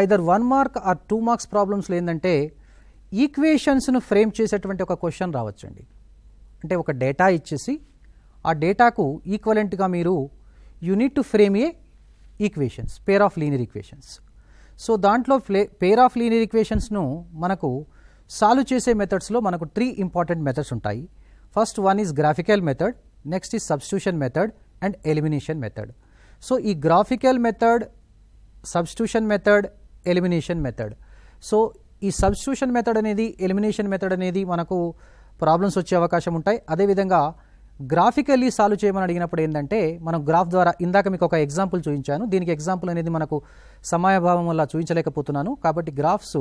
ఐదర్ 1 మార్క్ ఆర్ 2 మార్క్స్ ప్రాబ్లమ్స్లో ఏంటంటే ఈక్వేషన్స్ను ఫ్రేమ్ చేసేటువంటి ఒక క్వశ్చన్ రావచ్చండి. అంటే ఒక డేటా ఇచ్చేసి ఆ డేటాకు ఈక్వలెంట్గా మీరు you need to frame A equations, pair of linear equations. So దాంట్లో పేర్ ఆఫ్ లీనియర్ ఈక్వేషన్స్ను మనకు సాల్వ్ చేసే మెథడ్స్లో మనకు 3 ఇంపార్టెంట్ మెథడ్స్ ఉంటాయి. First one is graphical method, next is substitution method and elimination method. So ఈ graphical method, substitution method, elimination method. So ఈ సబ్స్టిట్యూషన్ మెథడ్ అనేది, ఎలిమినేషన్ మెథడ్ అనేది మనకు ప్రాబ్లమ్స్ వచ్చే అవకాశం ఉంటాయి. అదేవిధంగా గ్రాఫికల్లీ సాల్వ్ చేయమని అడిగినప్పుడు ఏంటంటే, మనం గ్రాఫ్ ద్వారా ఇందాక మీకు ఒక ఎగ్జాంపుల్ చూపించాను, దీనికి ఎగ్జాంపుల్ అనేది మనకు సమయాభావం వల్ల చూపించలేకపోతున్నాను. కాబట్టి గ్రాఫ్స్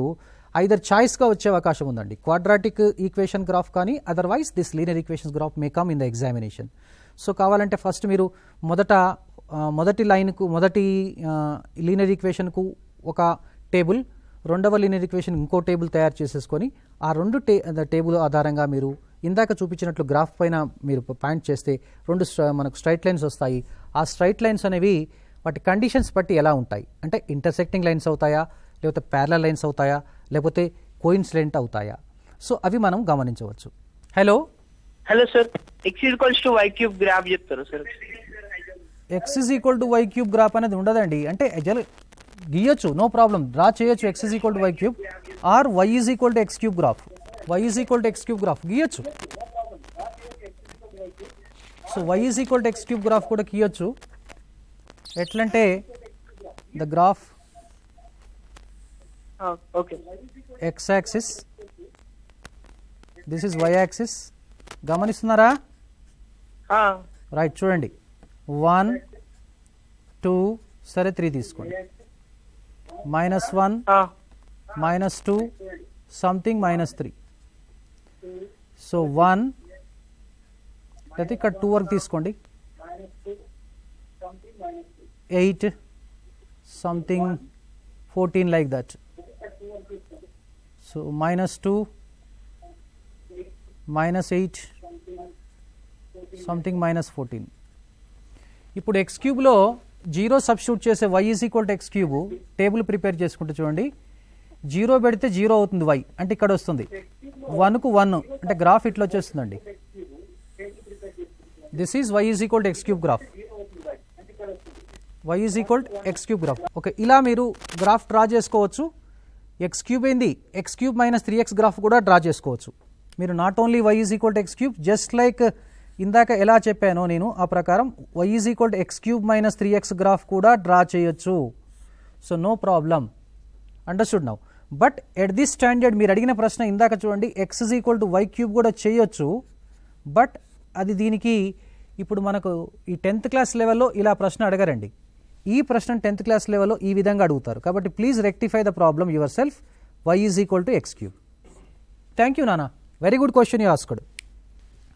ఐదర్ చాయిస్గా వచ్చే అవకాశం ఉందండి. క్వాడ్రాటిక్ ఈక్వేషన్ గ్రాఫ్ కానీ, otherwise this linear equations graph may come in the examination. So కావాలంటే ఫస్ట్ మీరు మొదటి లీనియర్ ఈక్వేషన్కు ఒక టేబుల్, రెండవ లీనియర్ ఈక్వేషన్ ఇంకో టేబుల్ తయారు చేసేసుకొని ఆ రెండు టేబుల్ ఆధారంగా మీరు ఇందాక చూపించినట్లు గ్రాఫ్ పైన మీరు పాయింట్ చేస్తే మనకు స్ట్రైట్ లైన్స్ వస్తాయి. ఆ స్ట్రైట్ లైన్స్ అనేవి వాటి కండిషన్స్ బట్టి ఎలా ఉంటాయి అంటే ఇంటర్సెక్టింగ్ లైన్స్ అవుతాయా, లేకపోతే ప్యారలల్ లైన్స్ అవుతాయా, లేకపోతే కోయిన్సిడెంట్ అవుతాయా. సో అవి మనం గమనించవచ్చు. Hello hello sir, X equals to why cube graph చెప్తారు sir. X is equal to why cube graph అనేది ఉండదండి. అంటే గీయొచ్చు, నో ప్రాబ్లం, డ్రా చేయొచ్చు X is equal to why cube or Y is equal to X cube graph. Why is equal to X cube graph గీయొచ్చు. So Y is equal to X cube graph కూడా గీయొచ్చు. ఎట్లంటే the graph okay. X axis, this is why axis. గమనిస్తున్నారా? రైట్, చూడండి 1 2 సరే 3 తీసుకోండి. -1 -2 సంథింగ్ -3. సో 1 అయితే ఇక్కడ 2 వరకు తీసుకోండి. 8 something 14 like that. So -2 -8 something -14. ఇప్పుడు ఎక్స్ క్యూబ్లో 0 సబ్స్టిట్యూట్ చేసే y is equal to X cube table prepare చేసుకుంటే చూడండి, 0 పెడితే 0 అవుతుంది వై, అంటే ఇక్కడ వస్తుంది. 1కు 1 అంటే గ్రాఫ్ ఇట్లా వచ్చేస్తుందండి. This is y is equal to X cube graph. Why is equal to X cube graph. Okay, ఇలా మీరు గ్రాఫ్ డ్రా చేసుకోవచ్చు. ఎక్స్ క్యూబ్ ఏంది, ఎక్స్ క్యూబ్ -3x గ్రాఫ్ కూడా డ్రా చేసుకోవచ్చు మీరు. Not only y is equal to X cube, just like ఇందాక ఎలా చెప్పానో నేను ఆ ప్రకారం y is equal to X cube -3x graph కూడా డ్రా చేయొచ్చు. So no problem, understood now. But at this standard మీరు అడిగిన ప్రశ్న ఇందాక చూడండి, x is equal to why cube కూడా చేయొచ్చు. బట్ అది దీనికి ఇప్పుడు మనకు ఈ 10th క్లాస్ లెవెల్లో ఇలా ప్రశ్న అడగరండి. ఈ ప్రశ్న 10th క్లాస్ లెవెల్లో ఈ విధంగా అడుగుతారు. కాబట్టి please rectify the problem yourself. Y is equal to X cube. Thank you నానా, very good question you asked.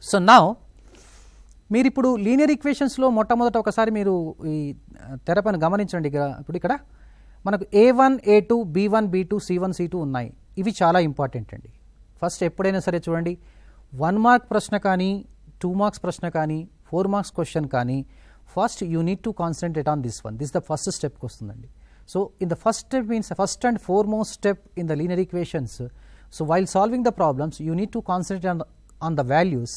So now మీరు ఇప్పుడు లీనియర్ ఈక్వేషన్స్లో మొట్టమొదట ఒకసారి మీరు ఈ తెరపైన గమనించండి. ఇప్పుడు ఇక్కడ మనకు A1 A2 B1 B2 C1 C2 ఉన్నాయి. ఇవి చాలా ఇంపార్టెంట్ అండి. ఫస్ట్ ఎప్పుడైనా సరే చూడండి, 1 మార్క్ ప్రశ్న కానీ 2 మార్క్స్ ప్రశ్న కానీ 4 మార్క్స్ క్వశ్చన్ కానీ first you need to concentrate on this one. This the first స్టెప్కి వస్తుందండి. So in the first step means first and foremost step in the linear equations. So while solving the problems you need to concentrate on the values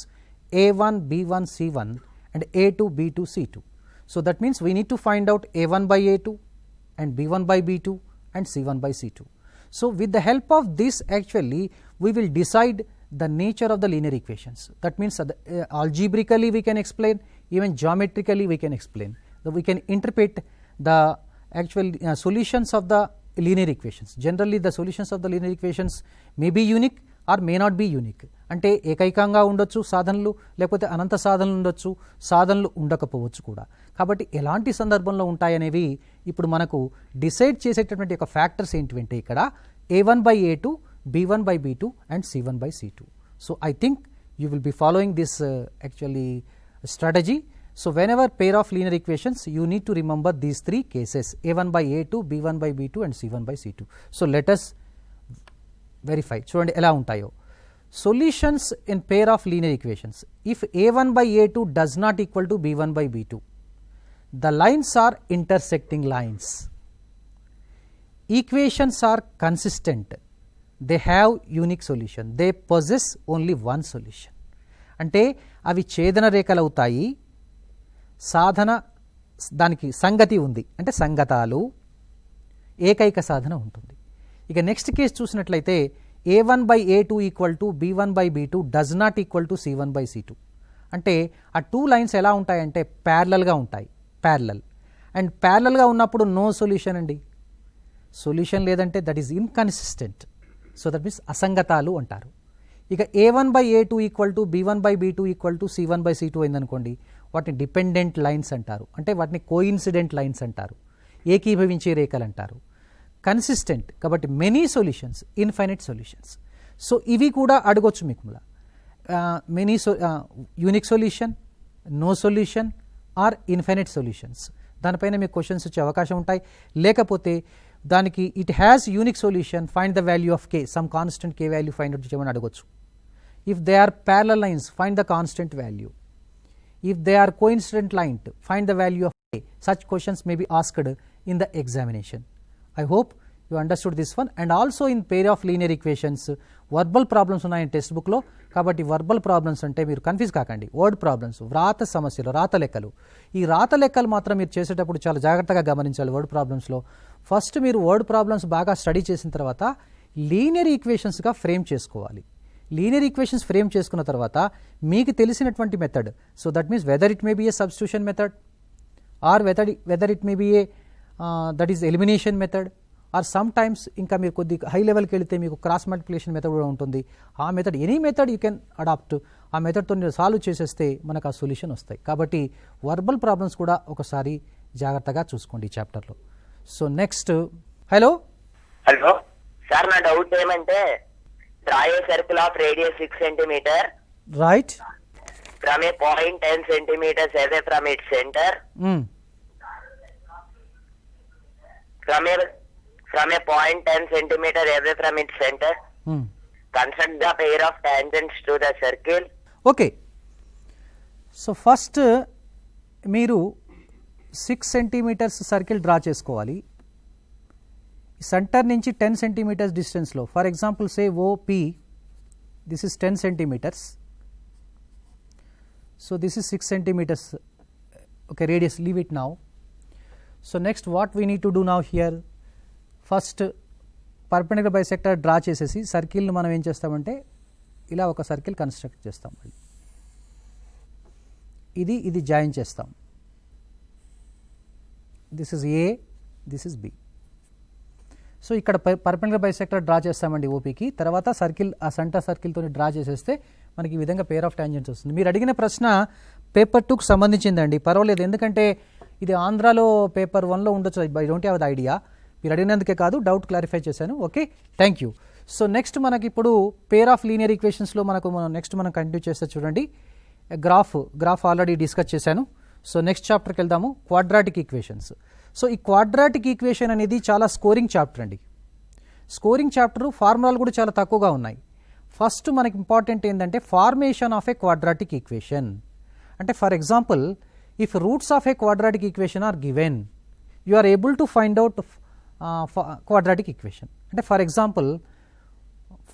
A1 B1 C1 and A2 B2 C2. So that means we need to find out A1 by A2 and B1 by B2 and C1 by C2. So with the help of this actually we will decide the nature of the linear equations. That means algebraically we can explain, even geometrically we can explain. So we can interpret the actual solutions of the linear equations. Generally the solutions of the linear equations may be unique or may not be unique. అంటే ఏకైకంగా ఉండొచ్చు సాధనలు, లేకపోతే అనంత సాధనలు ఉండొచ్చు, సాధనలు ఉండకపోవచ్చు కూడా. కాబట్టి ఎలాంటి సందర్భంలో ఉంటాయనేవి ఇప్పుడు మనకు డిసైడ్ చేసేటటువంటి ఒక ఫ్యాక్టర్స్ ఏంటివంటే ఇక్కడ A1 by A2 B1 by B2 and C1 by C2. So I think you will be following this actually strategy. So when ever pair of linear equations you need to remember these 3 cases, A1 by A2 B1 by B2 and C1 by C2. So let us verify. చూడండి ఎలా ఉంటాయో. Solutions in pair of linear equations. If A1 by A2 does not equal to B1 by B2, the lines are intersecting lines. Equations are consistent. They have unique solution. They possess only one solution. అంటే అవి ఛేదన రేఖలు అవుతాయి. సాధన దానికి సంగతి ఉంది, అంటే సంగతాలు, ఏకైక సాధన ఉంటుంది. ఇక నెక్స్ట్ కేసు చూసినట్లయితే A1 by A2 equal to B1 by B2 does not equal to C1 by C2. అంటే ఆ 2 లైన్స్ ఎలా ఉంటాయంటే ప్యారలల్గా ఉంటాయి, ప్యారలల్. అండ్ ప్యారలల్గా ఉన్నప్పుడు నో సొల్యూషన్ అండి. సొల్యూషన్ లేదంటే that is inconsistent. So that means అసంగతాలు అంటారు. ఇక A1 by A2 equal to B1 by B2 equal to C1 by C2 అయిందనుకోండి, వాటిని డిపెండెంట్ లైన్స్ అంటారు. అంటే వాటిని కోయిన్సిడెంట్ లైన్స్ అంటారు, ఏకీభవించే రేఖలు అంటారు. కన్సిస్టెంట్ కాబట్టి many solutions, infinite solutions. So ఇవి కూడా అడగొచ్చు మీకు. Many unique solution, no solution or infinite solutions, దానిపైన మీకు క్వశ్చన్స్ వచ్చే అవకాశం ఉంటాయి. లేకపోతే దానికి it has unique solution, find the value of K, some constant K value find out చేయమని అడగొచ్చు. If they are parallel lines, find the constant value. If they are coincident line, find the value of K. Such questions may be asked in the examination. I hope you understood this one. And also in pair of linear equations verbal problems ఉన్నాయి టెక్స్ట్ బుక్లో. కాబట్టి వర్బల్ ప్రాబ్లమ్స్ అంటే మీరు కన్ఫ్యూజ్ కాకండి. వర్డ్ ప్రాబ్లమ్స్, వ్రాత సమస్యలు, రాత లెక్కలు. ఈ రాత లెక్కలు మాత్రం మీరు చేసేటప్పుడు చాలా జాగ్రత్తగా గమనించాలి. వర్డ్ ప్రాబ్లమ్స్లో ఫస్ట్ మీరు వర్డ్ ప్రాబ్లమ్స్ బాగా స్టడీ చేసిన తర్వాత లీనియర్ ఈక్వేషన్స్గా ఫ్రేమ్ చేసుకోవాలి. లీనియర్ ఈక్వేషన్స్ ఫ్రేమ్ చేసుకున్న తర్వాత మీకు తెలిసినటువంటి method, so that means whether it may be a substitution method or whether it may be a that is elimination method or sometimes ఇంకా మీరు కొద్దిగా హై లెవెల్కి వెళితే మీకు క్రాస్ మల్టిప్లికేషన్ మెథడ్ కూడా ఉంటుంది. ఆ method any method you can adopt. ఆ మెథడ్తో మీరు సాల్వ్ చేసేస్తే మనకు ఆ సొల్యూషన్ వస్తాయి. కాబట్టి వర్బల్ ప్రాబ్లమ్స్ కూడా ఒకసారి జాగ్రత్తగా చూసుకోండి ఈ చాప్టర్లో. సో నెక్స్ట్, హలో సార్, నా డౌట్ ఏమంటే draw a circle of radius 6 centimeter right from a point 10 centimeters away from its center. From a point 10 centimeter away from its center. Construct the pair of tangents to the circle. Okay, so first మీరు 6 centimeters సర్కిల్ డ్రా చేసుకోవాలి. సెంటర్ నుంచి 10 centimeters డిస్టెన్స్లో, for example say OP, this is 10 centimeters. So this is 6 centimeters, okay, radius, leave it now. So next what we need to do now here, first perpendicular bisector draw చేసేసి సర్కిల్ని మనం ఏం చేస్తామంటే ఇలా ఒక సర్కిల్ కన్స్ట్రక్ట్ చేస్తాం. ఇది జాయిన్ చేస్తాం. This is A, this is B. So ఇక్కడ పర్పెండిక్యులర్ బైసెక్టర్ డ్రా చేస్తామండి ఓపీకి. తర్వాత సర్కిల్, ఆ సెంటర్ సర్కిల్తో డ్రా చేసేస్తే మనకి ఈ విధంగా పేర్ ఆఫ్ టాంజెంట్స్ వస్తుంది. మీరు అడిగిన ప్రశ్న పేపర్ 2కి సంబంధించిందండి, పర్వాలేదు. ఎందుకంటే ఇది ఆంధ్రాలో పేపర్ 1లో ఉండొచ్చు. I don't have the idea. మీరు అడిగినందుకే కాదు, డౌట్ క్లారిఫై చేశాను. Okay, thank you. So next మనకి ఇప్పుడు పేర్ ఆఫ్ లీనియర్ ఈక్వేషన్స్లో మనం కంటిన్యూ చేస్తే చూడండి, గ్రాఫ్ ఆల్రెడీ డిస్కస్ చేశాను. సో నెక్స్ట్ చాప్టర్కి వెళ్దాము, క్వాడ్రాటిక్ ఈక్వేషన్స్. సో ఈ క్వాడ్రాటిక్ ఈక్వేషన్ అనేది చాలా స్కోరింగ్ చాప్టర్ అండి. స్కోరింగ్ చాప్టర్, ఫార్ములాలు కూడా చాలా తక్కువగా ఉన్నాయి. ఫస్ట్ మనకి ఇంపార్టెంట్ ఏంటంటే formation of a quadratic equation. అంటే for example, if roots of a quadratic equation are given, you are able to find out quadratic equation. అంటే for example,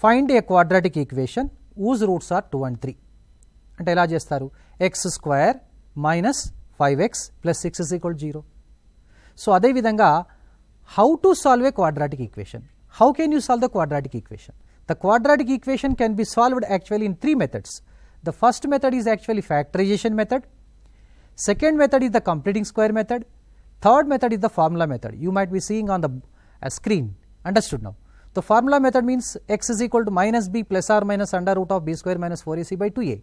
find a quadratic equation whose roots are 2 and 3. అంటే ఎలా చేస్తారు? x² minus 5x plus 6 is equal to 0. So అదేవిధంగా how to solve a quadratic equation? How can you solve the quadratic equation? The quadratic equation can be solved actually in 3 methods. The first method is actually factorization method. Second method is the completing square method. Third method is the formula method. You might be seeing on the screen. Understood now? The formula method means x is equal to minus b plus or minus under root of b square minus 4ac by 2a.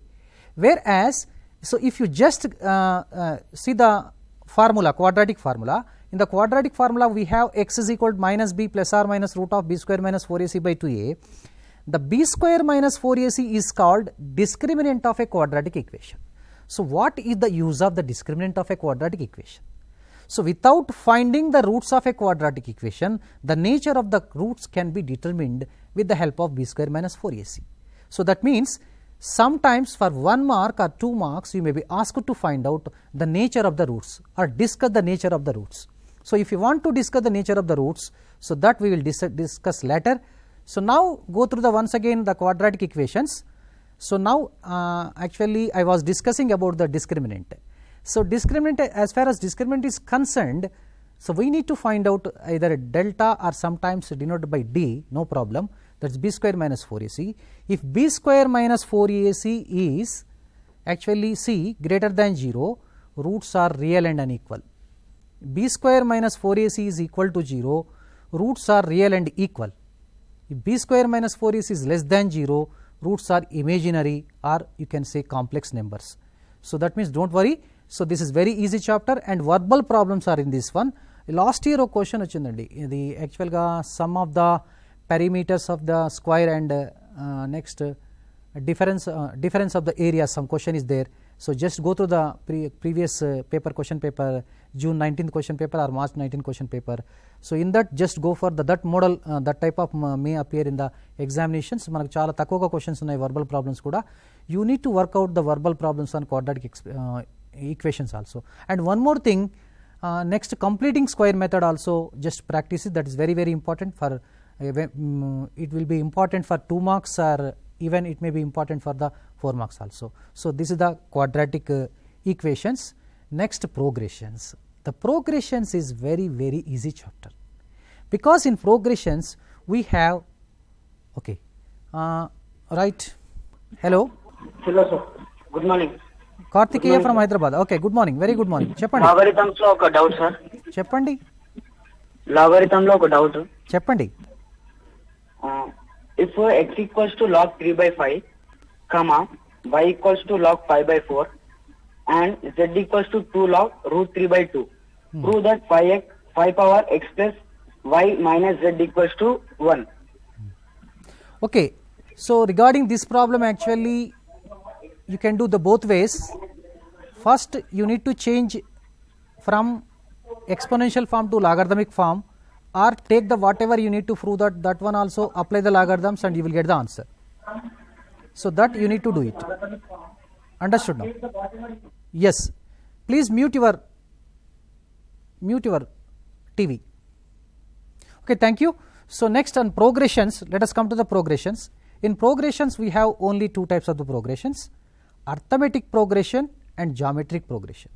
Whereas, so if you just see the formula, quadratic formula, in the quadratic formula we have x is equal to minus b plus or minus root of b square minus 4ac by 2a. The b square minus 4ac is called discriminant of a quadratic equation. So what is the use of the discriminant of a quadratic equation? So without finding the roots of a quadratic equation, the nature of the roots can be determined with the help of b square minus 4ac. So that means sometimes for 1 mark or 2 marks you may be asked to find out the nature of the roots or discuss the nature of the roots. So if you want to discuss the nature of the roots, so that we will discuss later. So now go through the once again the quadratic equations. So now actually I was discussing about the discriminant. So discriminant, as far as discriminant is concerned, so we need to find out either a delta or sometimes denoted by d, no problem, that's b square minus 4ac. If b square minus 4ac is actually c greater than 0, roots are real and unequal. B square minus 4ac is equal to 0, roots are real and equal. If b square minus 4ac is less than 0, roots are imaginary or you can say complex numbers. So that means don't worry. So this is very easy chapter and verbal problems are in this one. Last year ఒక క్వశ్చన్ వచ్చిందండి, ఇది యాక్చువల్గా some of the perimeters of the square and next difference of the area, some question is there. So just go through the previous paper, question paper, June 19th question paper or March 19th question paper. So in that just go for that model, that type of may appear in the examinations. మనకు చాలా తక్కువగా క్వశ్చన్స్ ఉన్నాయి verbal problems కూడా. You need to work out the verbal problems on quadratic equations also. And one more thing, next completing square method also just practice it. That is very very important for it will be important for 2 marks, or even it may be important for the 4 marks also. So this is the quadratic equations. Next, progressions. The progressions is very easy chapter, because in progressions we have, okay, right, hello, sir. Good morning. Kartikeya from Hyderabad. Okay, good morning, very good morning. Cheppandi. Logarithms లో ఒక డౌట్ సార్. Cheppandi. Logarithm లో ఒక doubt. Cheppandi. If x equals to log 3/5, comma y equals to log 5/4, and z equals to 2 log root 3/2, prove that 5 power x plus y minus z equals to 1. Okay, so regarding this problem, actually you can do the both ways. First, you need to change from exponential form to logarithmic form, or take the whatever you need to prove that one also, apply the logarithms and you will get the answer. So that you need to do it. Understood now? Yes, please mute your TV. Okay, thank you. So next, on progressions, let us come to the progressions. In progressions we have only 2 types of the progressions: arithmetic progression and geometric progression.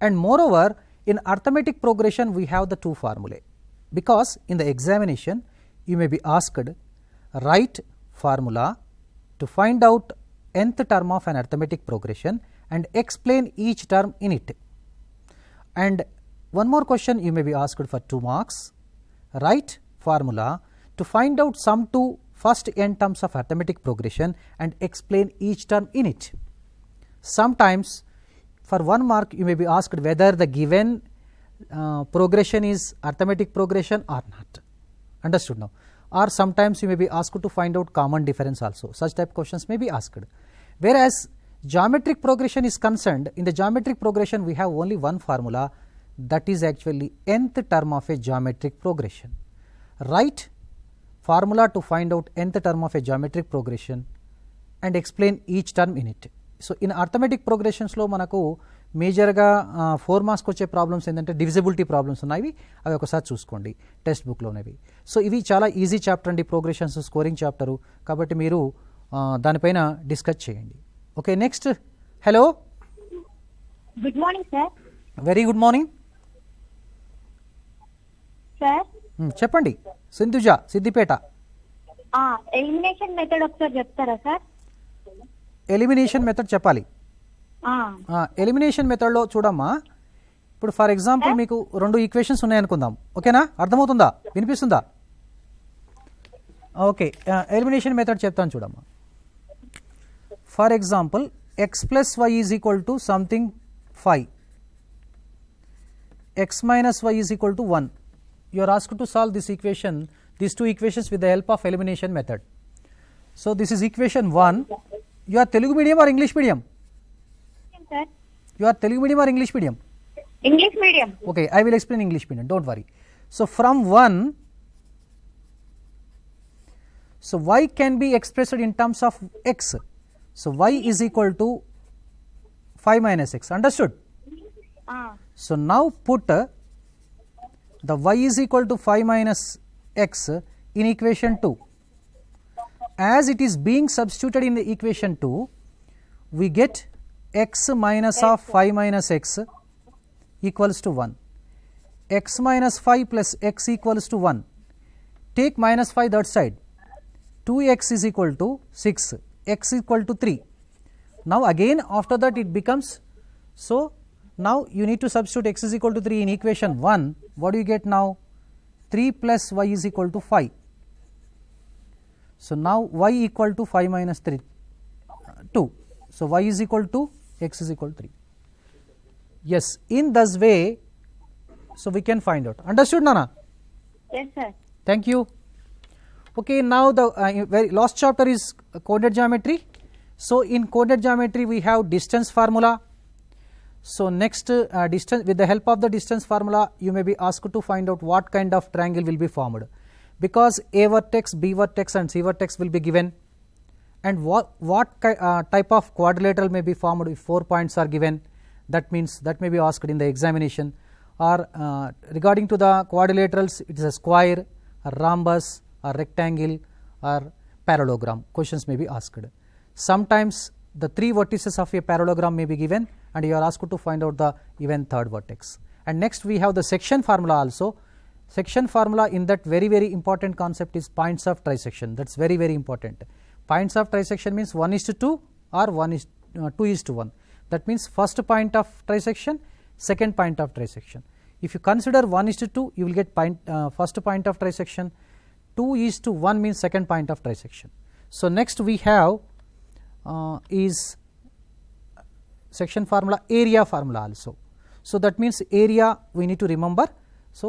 And moreover, in arithmetic progression we have the 2 formulae, because in the examination you may be asked, write formula to find out nth term of an arithmetic progression and explain each term in it. And one more question you may be asked for 2 marks, write formula to find out sum to first n terms of arithmetic progression and explain each term in it. Sometimes for 1 mark you may be asked whether the given progression is arithmetic progression or not. Understood now? Or sometimes you may be asked to find out common difference also. Such type questions may be asked. Whereas geometric progression is concerned, in the geometric progression we have only 1 formula, that is actually nth term of a geometric progression. Write formula to find out nth term of a geometric progression and explain each term in it. So in arithmetic progressions లో మనకు మేజర్గా 4 మార్క్స్కి వచ్చే ప్రాబ్లమ్స్ ఏంటంటే డివిజిబిలిటీ ప్రాబ్లమ్స్ ఉన్నాయి, అవి ఒకసారి చూసుకోండి టెక్స్ట్ బుక్లోనేవి. సో ఇవి చాలా ఈజీ చాప్టర్ అండి, ప్రోగ్రెషన్స్ స్కోరింగ్ చాప్టరు, కాబట్టి మీరు దానిపైన డిస్కస్ చేయండి. Okay, next, hello, good morning sir. Very good morning sir. చెప్పండి, సింధుజ, సిద్దిపేట. ఎలిమినేషన్ మెథడ్ ఒకసారి చెప్తారా సార్? ఎలిమినేషన్ మెథడ్ చెప్పాలి. ఎలిమినేషన్ మెథడ్లో చూడమ్మా, ఇప్పుడు ఫర్ ఎగ్జాంపుల్ మీకు 2 ఈక్వేషన్స్ ఉన్నాయనుకుందాం, ఓకేనా? అర్థమవుతుందా, వినిపిస్తుందా? ఓకే, ఎలిమినేషన్ మెథడ్ చెప్తాను చూడమ్మా. For example x plus y is equal to something 5, x minus y is equal to 1. You are asked to solve this equation, these 2 equations with the help of elimination method. So this is equation 1. You are Telugu medium or English medium? Sir. You are Telugu medium or English medium? English medium. Okay, I will explain English medium, don't worry. So from 1, so y can be expressed in terms of x. So y is equal to 5 minus x. Understood? So now put the y is equal to 5 minus x in equation 2. As it is being substituted in the equation 2, we get x minus of 5 minus x equals to 1. X minus 5 plus x equals to 1. Take minus 5 that side. 2x is equal to 6. X equal to 3. Now again after that it becomes, so now you need to substitute x is equal to 3 in equation 1. What do you get now? 3 plus y is equal to 5. So now y equal to 5 minus 3, 2. So y is equal to x is equal to 3. Yes, in this way, so we can find out. Understood, Nana? Yes, sir. Thank you. Okay, now the very last chapter is coded geometry. So in coded geometry we have distance formula. So next, distance, with the help of the distance formula you may be asked to find out what kind of triangle will be formed, because A vertex, B vertex and C vertex will be given, and what type of quadrilateral may be formed if 4 points are given. That means that may be asked in the examination. Or regarding to the quadrilaterals, it is a square, a rhombus, or rectangle or parallelogram. Questions may be asked. Sometimes the 3 vertices of a parallelogram may be given and you are asked to find out the even third vertex. And next we have the section formula also. Section formula, in that very important concept is points of trisection. That's very important. Points of trisection means 1:2 or 2:1. That means first point of trisection, second point of trisection. If you consider 1:2, you will get first point of trisection. 2:1 means second point of trisection. So next we have is section formula, area formula also. So that means area we need to remember. So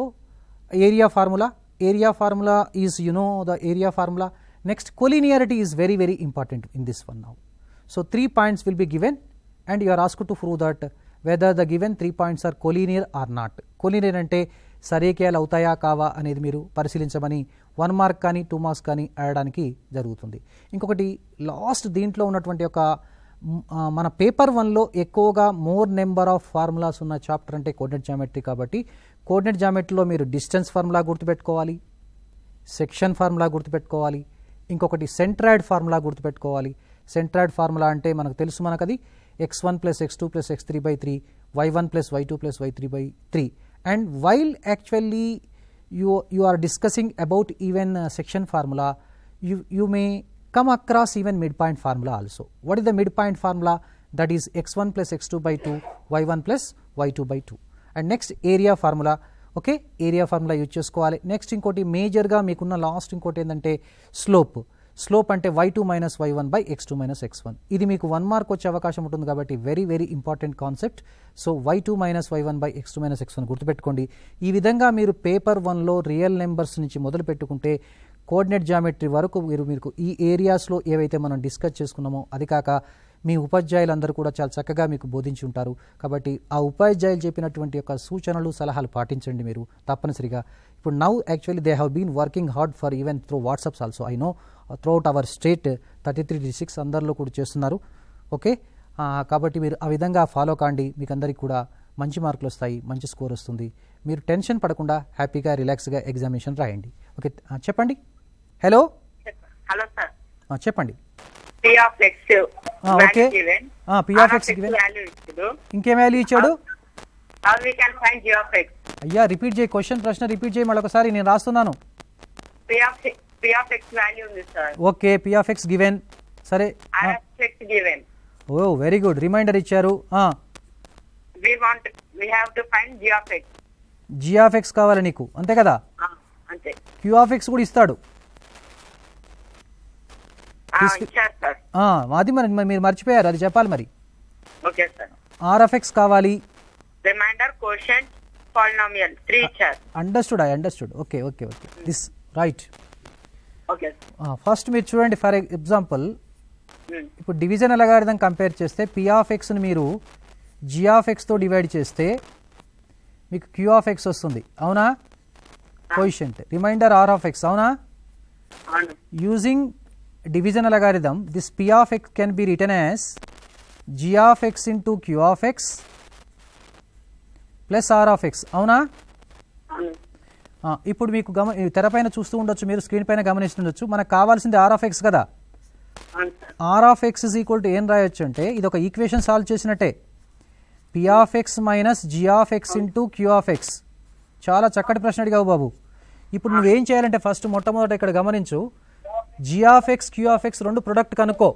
area formula is, you know, the area formula. Next, collinearity is very important in this one now. So 3 points will be given and you are asked to prove that whether the given 3 points are collinear or not. Collinear అంటే సరేకేయాలు అవుతాయా కావా అనేది మీరు పరిశీలించమని 1 మార్క్ కానీ 2 మార్క్స్ కానీ అడగడానికి జరుగుతుంది. ఇంకొకటి లాస్ట్ దీంట్లో ఉన్నటువంటి ఒక మన పేపర్ 1లో ఎక్కువగా మోర్ నెంబర్ ఆఫ్ ఫార్ములాస్ ఉన్న చాప్టర్ అంటే కోఆర్డినేట్ జామెట్రీ. కాబట్టి కోఆర్డినేట్ జామెట్రీలో మీరు డిస్టెన్స్ ఫార్ములా గుర్తుపెట్టుకోవాలి, సెక్షన్ ఫార్ములా గుర్తుపెట్టుకోవాలి, ఇంకొకటి సెంట్రాయిడ్ ఫార్ములా గుర్తుపెట్టుకోవాలి. సెంట్రాయిడ్ ఫార్ములా అంటే మనకు తెలుసు, మనకు అది x1 + x2 + x3/3, y1 + y2 + y3/3. And while actually you are discussing about even section formula, you may come across even midpoint formula also. What is the midpoint formula? That is x1 + x2/2, y1 + y2/2. And next area formula. Okay, area formula use చేసుకోవాలి. నెక్స్ట్ ఇంకోటి మేజర్గా మీకున్న లాస్ట్ ఇంకోటి ఏంటంటే స్లోప్ అంటే y2 - y1 x2 - x1. ఇది మీకు 1 మార్క్ వచ్చే అవకాశం ఉంటుంది కాబట్టి very important concept. So y2 - y1 x2 - x1 గుర్తుపెట్టుకోండి. ఈ విధంగా మీరు పేపర్ 1లో రియల్ నెంబర్స్ నుంచి మొదలు పెట్టుకుంటే కోఆర్డినేట్ జామెట్రీ వరకు మీకు ఈ ఏరియాస్లో ఏవైతే మనం డిస్కస్ చేసుకున్నామో, అది కాక మీ ఉపాధ్యాయులందరూ కూడా చాలా చక్కగా మీకు బోధించి ఉంటారు. కాబట్టి ఆ ఉపాధ్యాయులు చెప్పినటువంటి యొక్క సూచనలు సలహాలు పాటించండి మీరు తప్పనిసరిగా. ఇప్పుడు now actually they have been working hard for even through WhatsApps also. I know throughout our state 33 districts అందరిలో కూడా చేస్తున్నారు. ఓకే, కాబట్టి మీరు ఆ విధంగా ఫాలో కాండి. మీకు అందరికీ కూడా మంచి మార్కులు వస్తాయి, మంచి స్కోర్ వస్తుంది. మీరు టెన్షన్ పడకుండా హ్యాపీగా రిలాక్స్గా ఎగ్జామినేషన్ రాయండి. ఓకే, చెప్పండి. హలో సార్, చెప్పండి. P of x okay, P of x given. ఇంకేం వాల్యూ ఇచ్చాడు? How we can find g of x? అయ్యా రిపీట్ చేయి, ప్రశ్న రిపీట్ చేయి మళ్ళీ ఒకసారి, నేను రాస్తున్నాను. P of x వాల్యూ ఉంది sir. Okay, P of x given. సరే, R of x given. Oh very good, remainder ఇచ్చారు. We have to find g of x. G of x కావాలి నీకు, అంతే కదా? అంతే. Q of x కూడా ఇస్తాడు. ఇచ్చారు సార్. అది మరి మీరు మర్చిపోయారు, అది చెప్పాలి మరి. Okay sir. R of x కావాలి. రిమైండర్, కోషంట్, పాలినామియల్ 3 ఇచ్చారు. Understood. Okay. This right. Okay. First మీరు చూడండి, ఫర్ ఎగ్జాంపుల్ ఇప్పుడు డివిజన్ అల్గారిథం కంపేర్ చేస్తే P of xని మీరు G of xతో డివైడ్ చేస్తే మీకు Q of x వస్తుంది, అవునా? Coefficient. Remainder R of x, అవునా? Using division algorithm, this P of x can be written as G of x into Q of x plus R of x, అవునా? ఇప్పుడు మీకు తెరపైన చూస్తూ ఉండొచ్చు, మీరు స్క్రీన్ పైన గమనిస్తుండొచ్చు. మనకు కావాల్సింది R of x కదా. R of x is equal to ఏం రాయొచ్చు అంటే, ఇది ఒక ఈక్వేషన్ సాల్వ్ చేసినట్టే. P of x minus G of x into Q of x. చాలా చక్కటి ప్రశ్న అడిగావు బాబు. ఇప్పుడు నువ్వేం చేయాలంటే ఫస్ట్ మొట్టమొదట ఇక్కడ గమనించు, G of x, Q of x రెండు ప్రొడక్ట్ కనుక్కో,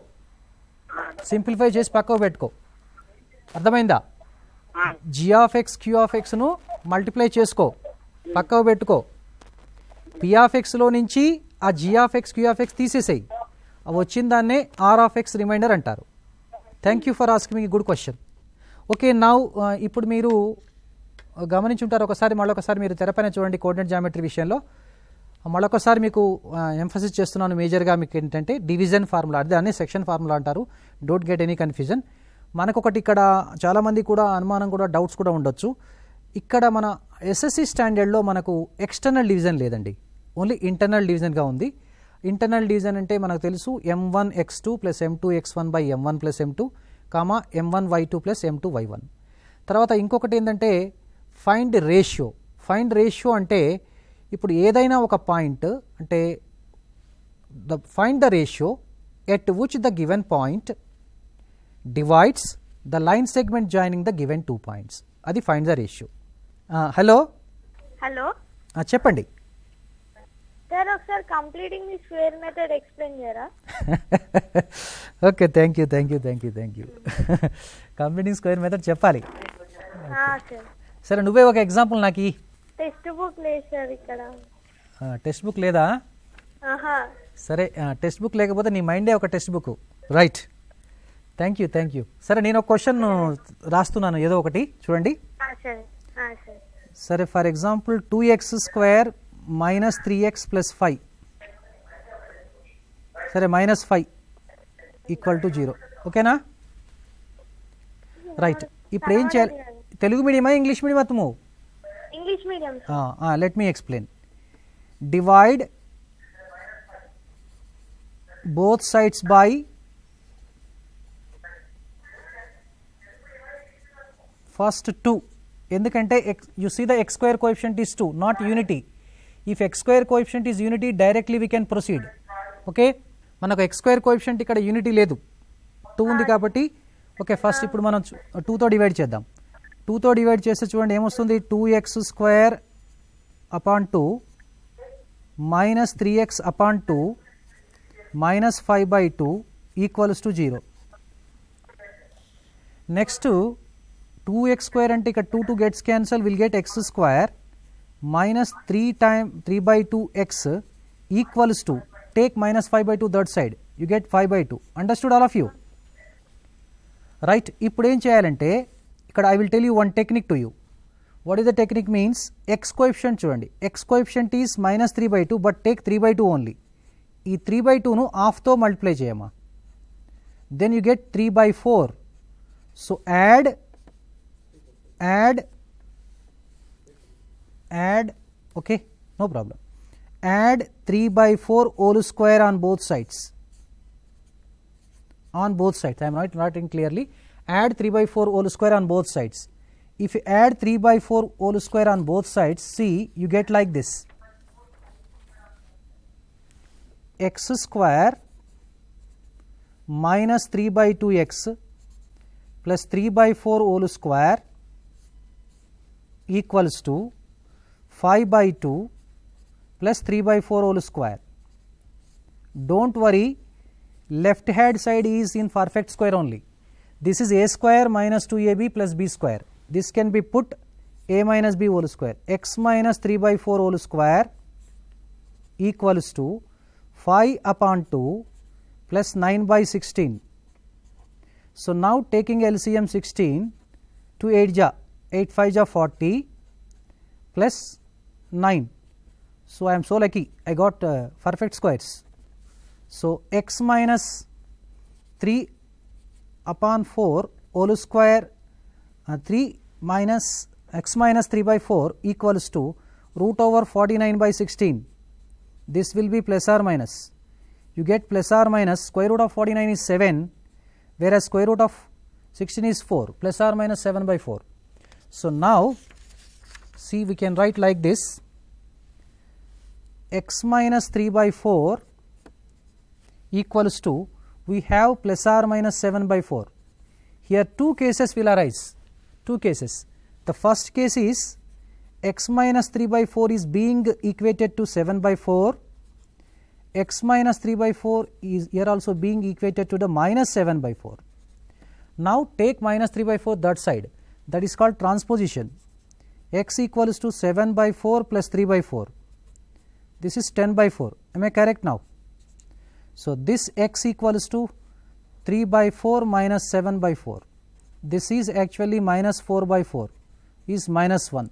సింప్లిఫై చేసి పక్కకు పెట్టుకో. అర్థమైందా? G of x, Q of xను మల్టిప్లై చేసుకో, పక్కకు పెట్టుకో. P of xలో నుంచి ఆ G of x, Q of x తీసేసేయి. అవి వచ్చిన దాన్నే R of x రిమైండర్ అంటారు. Thank you for asking me good question. Okay, now ఇప్పుడు మీరు గమనించుంటారు, మళ్ళొకసారి మీరు తెరపైన చూడండి. కోఆర్డినేట్ జామెట్రీ విషయంలో మళ్ళొకసారి మీకు ఎంఫసిస్ చేస్తున్నాను. మేజర్గా మీకు ఏంటంటే డివిజన్ ఫార్ములా, దాన్ని సెక్షన్ ఫార్ములా అంటారు. Don't get any confusion. మనకొకటి ఇక్కడ చాలామంది కూడా అనుమానం కూడా డౌట్స్ కూడా ఉండొచ్చు. ఇక్కడ మన ఎస్ఎస్సి స్టాండర్డ్లో మనకు ఎక్స్టర్నల్ డివిజన్ లేదండి, ఓన్లీ ఇంటర్నల్ డివిజన్గా ఉంది. ఇంటర్నల్ డివిజన్ అంటే మనకు తెలుసు m1x2 + m2x1/m1 + m2, m1y2 + m2y1. తర్వాత ఇంకొకటి ఏంటంటే ఫైండ్ రేషియో. అంటే ఇప్పుడు ఏదైనా ఒక పాయింట్ అంటే find the ratio at which the given point divides the line segment joining the given 2 points. అది find the ratio. Hello hello చెప్పండి. సార్ ఒకసారి completing the square method explain చేయరా? Okay, thank you. Completing square method చెప్పాలి. సార్ సరే, నువ్వే ఒక ఎగ్జాంపుల్ నాకు. టెక్స్ట్ బుక్ లేదు సార్ ఇక్కడ. టెక్స్ట్ బుక్ లేదా? సరే, టెక్స్ట్ బుక్ లేకపోతే నీ మైండే ఒక text book. Right, thank you. సరే, నేను ఒక క్వశ్చన్ రాస్తున్నాను, ఏదో ఒకటి చూడండి. సరే, for example 2x² minus 3x plus 5. సరే, -5 = 0. ఓకేనా? రైట్, ఇప్పుడు ఏం చేయాలి? తెలుగు మీడియమా ఇంగ్లీష్ మీడియం అతము? English medium. Let me explain. Divide both sides by first 2. ఎందుకంటే you see the x square coefficient is 2, not unity. If x square coefficient is unity, directly we can proceed. Okay, మనకు x square coefficient ఇక్కడ యూనిటీ లేదు, 2 ఉంది కాబట్టి. ఓకే, ఫస్ట్ ఇప్పుడు మనం 2తో డివైడ్ చేద్దాం. 2తో డివైడ్ చేస్తే చూడండి ఏమొస్తుంది. 2x² upon 2 minus 3x upon 2 minus 5/2 equals to 0. Next 2x² అంటే ఇక్కడ 2 gets cancel, will get x² minus 3/2x equals to, take minus 5/2 that side, you get 5/2. Understood all of you? Right, ఇప్పుడు ఏం చేయాలంటే ఇక్కడ I will tell you one technique to you. What is the technique means? X coefficient చూడండి, x coefficient is minus 3/2, but take 3/2 only. ఈ 3/2ను హాఫ్తో మల్టిప్లై చేయమా, then you get 3/4. So add okay, no problem. Add 3/4 whole square on both sides. I am writing clearly. Add 3/4 whole square on both sides. If you add 3/4 whole square on both sides, see, you get like this. x² minus 3/2x plus 3/4 whole square equals to 5/2 plus 3/4 whole square. Don't worry, left hand side is in perfect square only. This is a² minus 2ab plus b². This can be put a minus b whole square. X minus 3/4 whole square equals to 5 upon 2 plus 9/16. So now taking LCM 16 to 8 5 ja 40 plus 9. So I am so lucky, I got perfect squares. So x minus 3 upon 4 whole square 3 minus x minus 3/4 equals to root over 49/16. This will be plus or minus. You get plus or minus. Square root of 49 is 7, whereas square root of 16 is 4. Plus or minus 7/4. So now see, we can write like this. X minus 3/4 equals to, we have plus or minus 7/4. Here 2 cases will arise. 2 cases. The first case is x minus 3/4 is being equated to 7/4. X minus 3/4 is here also being equated to the minus 7/4. Now take minus 3/4 that side. That is called transposition. X equals to 7/4 plus 3/4. This is 10/4. Am I correct now? So this x equals to 3/4 minus 7/4. This is actually minus 4/4 is minus 1.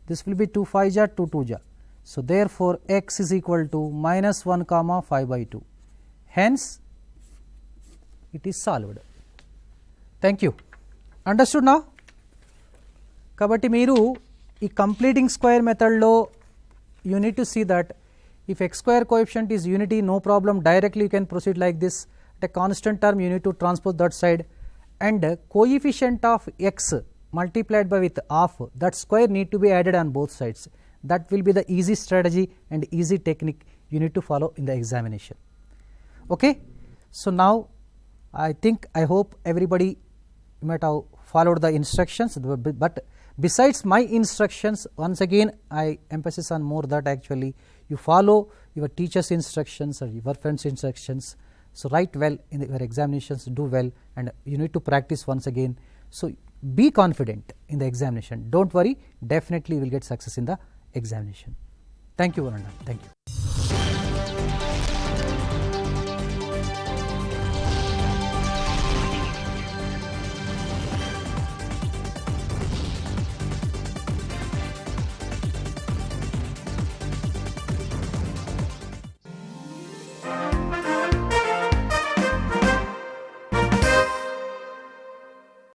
This will be 2 5 ja 2 2 ja. So therefore x is equal to minus 1 comma 5/2. Hence it is solved. Thank you. Understood now? కాబట్టి మీరు ఈ కంప్లీటింగ్ స్క్వేర్ మెథడ్లో you need to see that if x square coefficient is unity, no problem, directly you can proceed like this. At a constant term you need to transpose that side, and coefficient of x multiplied by with half, that square need to be added on both sides. That will be the easy strategy and easy technique you need to follow in the examination. Okay, so now I hope everybody might have followed the instructions, but besides my instructions, once again I emphasize on more that actually you follow your teacher's instructions or your friend's instructions. So write well in your examinations, do well, and you need to practice once again. So be confident in the examination. Don't worry, definitely you will get success in the examination. Thank you, Varuna. Thank you.